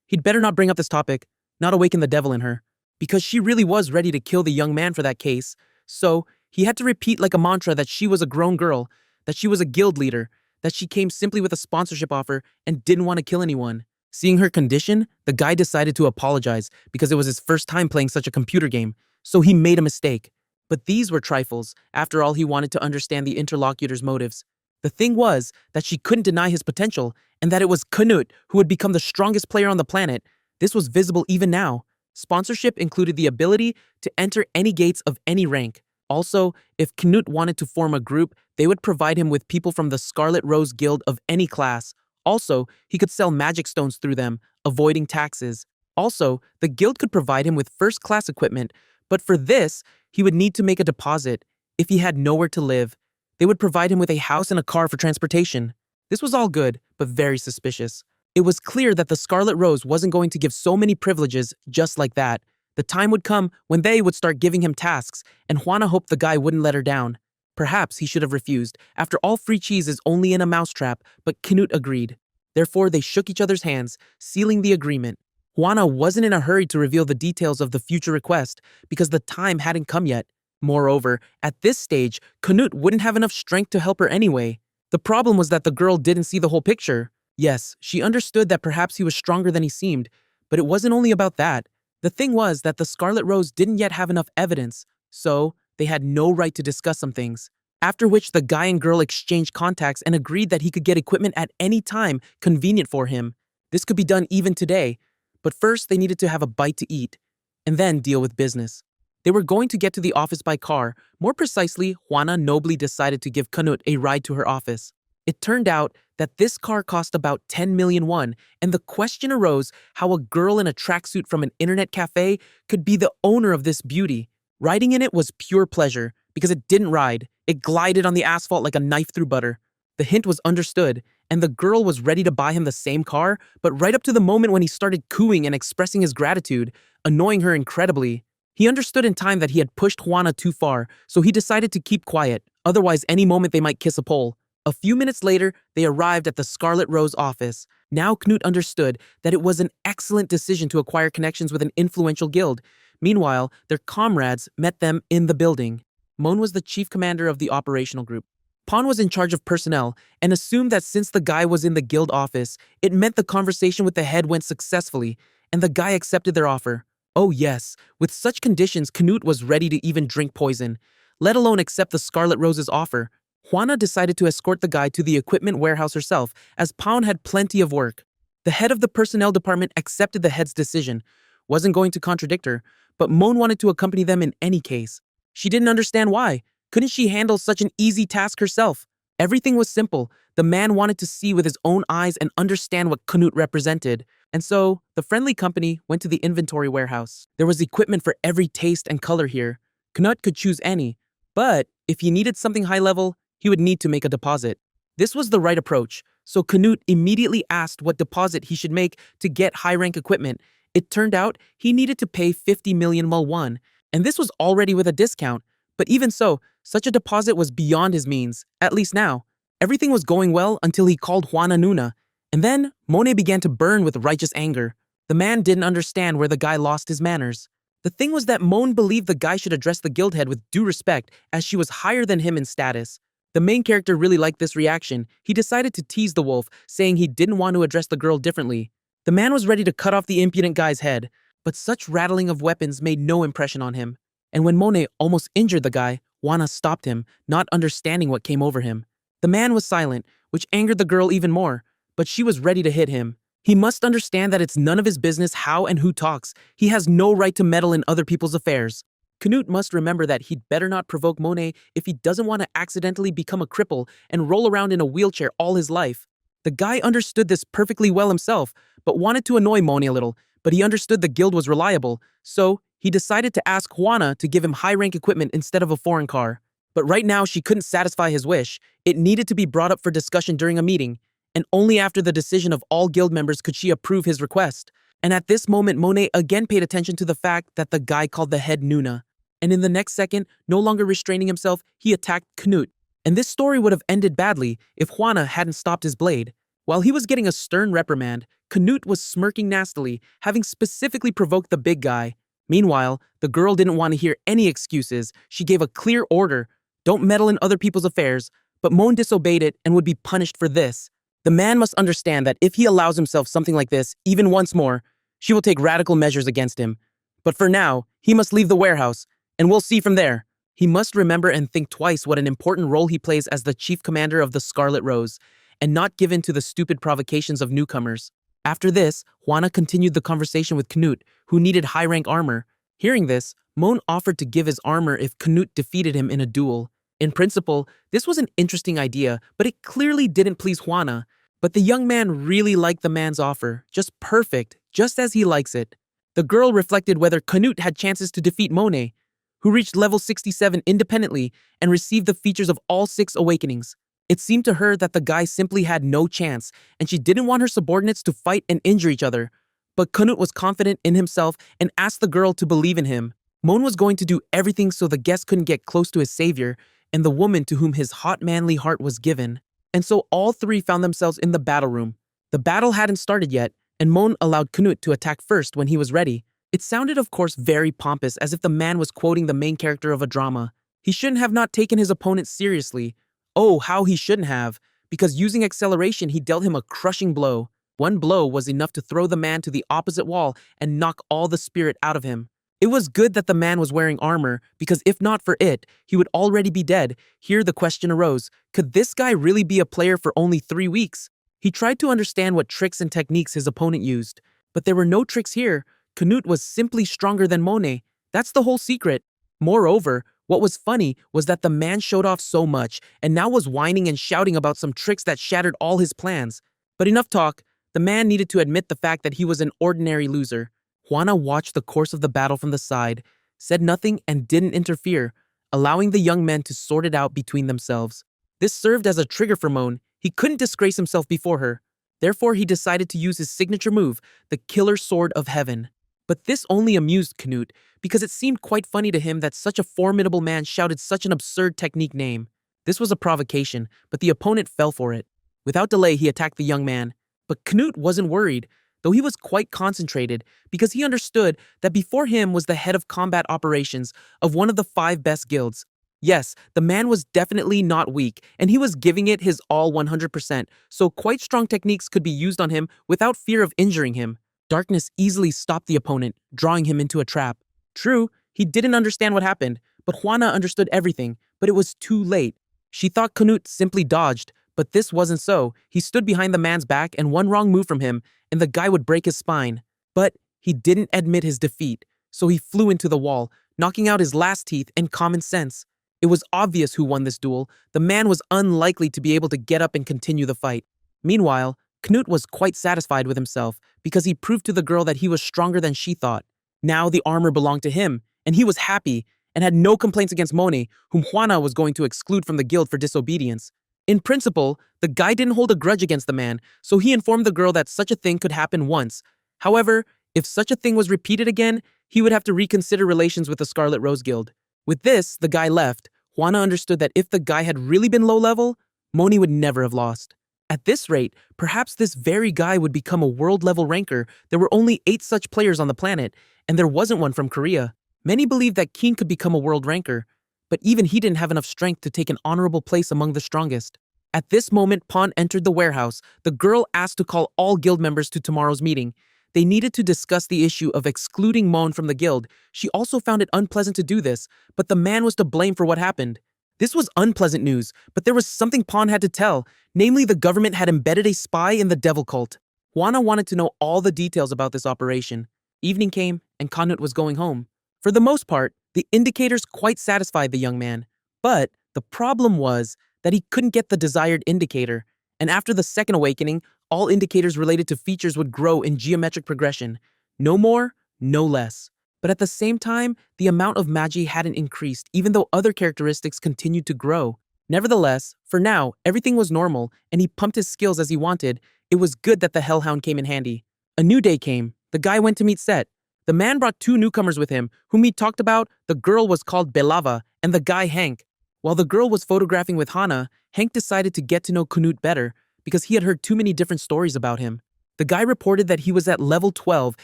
He'd better not bring up this topic, not awaken the devil in her, because she really was ready to kill the young man for that case. So he had to repeat like a mantra that she was a grown girl, that she was a guild leader, that she came simply with a sponsorship offer and didn't want to kill anyone. Seeing her condition, the guy decided to apologize because it was his first time playing such a computer game, so he made a mistake. But these were trifles. After all, he wanted to understand the interlocutor's motives. The thing was that she couldn't deny his potential, and that it was Knut who would become the strongest player on the planet. This was visible even now. Sponsorship included the ability to enter any gates of any rank. Also, if Knut wanted to form a group, they would provide him with people from the Scarlet Rose Guild of any class. Also, he could sell magic stones through them, avoiding taxes. Also, the guild could provide him with first-class equipment, but for this, he would need to make a deposit. If he had nowhere to live, they would provide him with a house and a car for transportation. This was all good, but very suspicious. It was clear that the Scarlet Rose wasn't going to give so many privileges just like that. The time would come when they would start giving him tasks, and Juana hoped the guy wouldn't let her down. Perhaps he should have refused. After all, free cheese is only in a mousetrap, but Knut agreed. Therefore, they shook each other's hands, sealing the agreement. Juana wasn't in a hurry to reveal the details of the future request because the time hadn't come yet. Moreover, at this stage, Knut wouldn't have enough strength to help her anyway. The problem was that the girl didn't see the whole picture. Yes, she understood that perhaps he was stronger than he seemed, but it wasn't only about that. The thing was that the Scarlet Rose didn't yet have enough evidence, so they had no right to discuss some things. After which the guy and girl exchanged contacts and agreed that he could get equipment at any time convenient for him. This could be done even today, But first, they needed to have a bite to eat, and then deal with business. They were going to get to the office by car. More precisely, Juana nobly decided to give Canut a ride to her office. It turned out that this car cost about 10 million won, and the question arose how a girl in a tracksuit from an internet cafe could be the owner of this beauty. Riding in it was pure pleasure, because it didn't ride. It glided on the asphalt like a knife through butter. The hint was understood, and the girl was ready to buy him the same car, but right up to the moment when he started cooing and expressing his gratitude, annoying her incredibly. He understood in time that he had pushed Juana too far, so he decided to keep quiet, otherwise any moment they might kiss a pole. A few minutes later, they arrived at the Scarlet Rose office. Now Knut understood that it was an excellent decision to acquire connections with an influential guild. Meanwhile, their comrades met them in the building. Mon was the chief commander of the operational group. Pan was in charge of personnel and assumed that since the guy was in the guild office, it meant the conversation with the head went successfully, and the guy accepted their offer. Oh yes, with such conditions, Knut was ready to even drink poison, let alone accept the Scarlet Rose's offer. Juana decided to escort the guy to the equipment warehouse herself, as Pound had plenty of work. The head of the personnel department accepted the head's decision, wasn't going to contradict her, but Mon wanted to accompany them in any case. She didn't understand why. Couldn't she handle such an easy task herself? Everything was simple. The man wanted to see with his own eyes and understand what Knut represented. And so, the friendly company went to the inventory warehouse. There was equipment for every taste and color here. Knut could choose any, but if he needed something high level, he would need to make a deposit. This was the right approach, so Knut immediately asked what deposit he should make to get high-rank equipment. It turned out he needed to pay 50 million won, and this was already with a discount. But even so, such a deposit was beyond his means, at least now. Everything was going well until he called Juana Nuna, and then Monet began to burn with righteous anger. The man didn't understand where the guy lost his manners. The thing was that Mon believed the guy should address the guild head with due respect, as she was higher than him in status. The main character really liked this reaction. He decided to tease the wolf, saying he didn't want to address the girl differently. The man was ready to cut off the impudent guy's head, but such rattling of weapons made no impression on him. And when Monet almost injured the guy, Juana stopped him, not understanding what came over him. The man was silent, which angered the girl even more, but she was ready to hit him. He must understand that it's none of his business how and who talks. He has no right to meddle in other people's affairs. Knut must remember that he'd better not provoke Monet if he doesn't want to accidentally become a cripple and roll around in a wheelchair all his life. The guy understood this perfectly well himself, but wanted to annoy Monet a little, but he understood the guild was reliable, so he decided to ask Juana to give him high-rank equipment instead of a foreign car. But right now she couldn't satisfy his wish. It needed to be brought up for discussion during a meeting, and only after the decision of all guild members could she approve his request. And at this moment, Monet again paid attention to the fact that the guy called the head Nuna. And in the next second, no longer restraining himself, he attacked Knut. And this story would have ended badly if Juana hadn't stopped his blade. While he was getting a stern reprimand, Knut was smirking nastily, having specifically provoked the big guy. Meanwhile, the girl didn't want to hear any excuses. She gave a clear order: don't meddle in other people's affairs, but Mon disobeyed it and would be punished for this. The man must understand that if he allows himself something like this, even once more, she will take radical measures against him. But for now, he must leave the warehouse, and we'll see from there. He must remember and think twice what an important role he plays as the chief commander of the Scarlet Rose, and not give in to the stupid provocations of newcomers. After this, Juana continued the conversation with Knut, who needed high-rank armor. Hearing this, Mon offered to give his armor if Knut defeated him in a duel. In principle, this was an interesting idea, but it clearly didn't please Juana. But the young man really liked the man's offer, just perfect, just as he likes it. The girl reflected whether Knut had chances to defeat Monet, who reached level 67 independently and received the features of all 6 awakenings. It seemed to her that the guy simply had no chance, and she didn't want her subordinates to fight and injure each other. But Knut was confident in himself and asked the girl to believe in him. Mon was going to do everything so the guest couldn't get close to his savior and the woman to whom his hot manly heart was given. And so all three found themselves in the battle room. The battle hadn't started yet, and Mon allowed Knut to attack first when he was ready. It sounded, of course, very pompous, as if the man was quoting the main character of a drama. He shouldn't have not taken his opponent seriously. Oh, how he shouldn't have, because using acceleration, he dealt him a crushing blow. One blow was enough to throw the man to the opposite wall and knock all the spirit out of him. It was good that the man was wearing armor, because if not for it, he would already be dead. Here the question arose, could this guy really be a player for only 3 weeks? He tried to understand what tricks and techniques his opponent used. But there were no tricks here. Knut was simply stronger than Monet. That's the whole secret. Moreover, what was funny was that the man showed off so much and now was whining and shouting about some tricks that shattered all his plans. But enough talk. The man needed to admit the fact that he was an ordinary loser. Juana watched the course of the battle from the side, said nothing and didn't interfere, allowing the young men to sort it out between themselves. This served as a trigger for Moan. He couldn't disgrace himself before her. Therefore, he decided to use his signature move, the Killer Sword of Heaven. But this only amused Knut, because it seemed quite funny to him that such a formidable man shouted such an absurd technique name. This was a provocation, but the opponent fell for it. Without delay, he attacked the young man. But Knut wasn't worried, though he was quite concentrated, because he understood that before him was the head of combat operations of one of the 5 best guilds. Yes, the man was definitely not weak, and he was giving it his all 100%, so quite strong techniques could be used on him without fear of injuring him. Darkness easily stopped the opponent, drawing him into a trap. True, he didn't understand what happened, but Juana understood everything, but it was too late. She thought Knut simply dodged, but this wasn't so. He stood behind the man's back, and one wrong move from him, and the guy would break his spine. But he didn't admit his defeat, so he flew into the wall, knocking out his last teeth and common sense. It was obvious who won this duel. The man was unlikely to be able to get up and continue the fight. Meanwhile, Knut was quite satisfied with himself because he proved to the girl that he was stronger than she thought. Now the armor belonged to him, and he was happy and had no complaints against Monet, whom Juana was going to exclude from the guild for disobedience. In principle, the guy didn't hold a grudge against the man, so he informed the girl that such a thing could happen once. However, if such a thing was repeated again, he would have to reconsider relations with the Scarlet Rose Guild. With this, the guy left. Juana understood that if the guy had really been low level, Moni would never have lost. At this rate, perhaps this very guy would become a world-level ranker. There were only 8 such players on the planet, and there wasn't one from Korea. Many believed that Keen could become a world ranker, but even he didn't have enough strength to take an honorable place among the strongest. At this moment, Pon entered the warehouse. The girl asked to call all guild members to tomorrow's meeting. They needed to discuss the issue of excluding Mon from the guild. She also found it unpleasant to do this, but the man was to blame for what happened. This was unpleasant news, but there was something Pon had to tell, namely the government had embedded a spy in the devil cult. Juana wanted to know all the details about this operation. Evening came, and Kanut was going home. For the most part, the indicators quite satisfied the young man, but the problem was that he couldn't get the desired indicator, and after the second awakening, all indicators related to features would grow in geometric progression. No more, no less. But at the same time, the amount of magi hadn't increased, even though other characteristics continued to grow. Nevertheless, for now, everything was normal, and he pumped his skills as he wanted. It was good that the Hellhound came in handy. A new day came. The guy went to meet Set. The man brought 2 newcomers with him, whom he talked about. The girl was called Belava, and the guy Hank. While the girl was photographing with Hana, Hank decided to get to know Knut better, because he had heard too many different stories about him. The guy reported that he was at level 12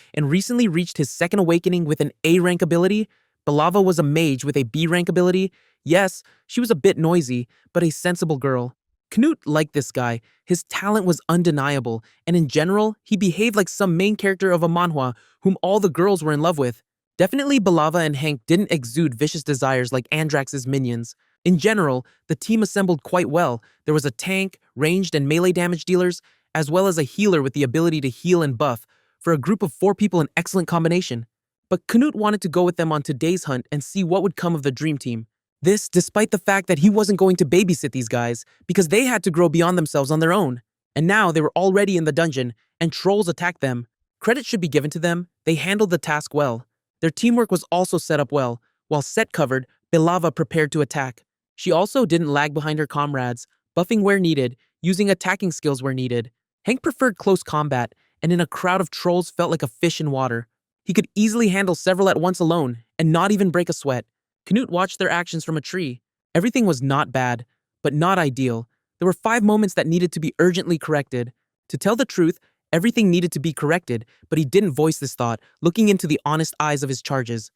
and recently reached his second awakening with an A rank ability. Belava was a mage with a B rank ability. Yes, she was a bit noisy, but a sensible girl. Knut liked this guy. His talent was undeniable, and in general, he behaved like some main character of a manhwa whom all the girls were in love with. Definitely Belava and Hank didn't exude vicious desires like Andrax's minions. In general, the team assembled quite well. There was a tank, ranged and melee damage dealers, as well as a healer with the ability to heal and buff. For a group of 4 people, an excellent combination. But Knut wanted to go with them on today's hunt and see what would come of the dream team. This despite the fact that he wasn't going to babysit these guys, because they had to grow beyond themselves on their own. And now they were already in the dungeon, and trolls attacked them. Credit should be given to them. They handled the task well. Their teamwork was also set up well. While Set covered, Belava prepared to attack. She also didn't lag behind her comrades, buffing where needed, using attacking skills where needed. Hank preferred close combat, and in a crowd of trolls felt like a fish in water. He could easily handle several at once alone, and not even break a sweat. Knut watched their actions from a tree. Everything was not bad, but not ideal. There were 5 moments that needed to be urgently corrected. To tell the truth, everything needed to be corrected, but he didn't voice this thought, looking into the honest eyes of his charges.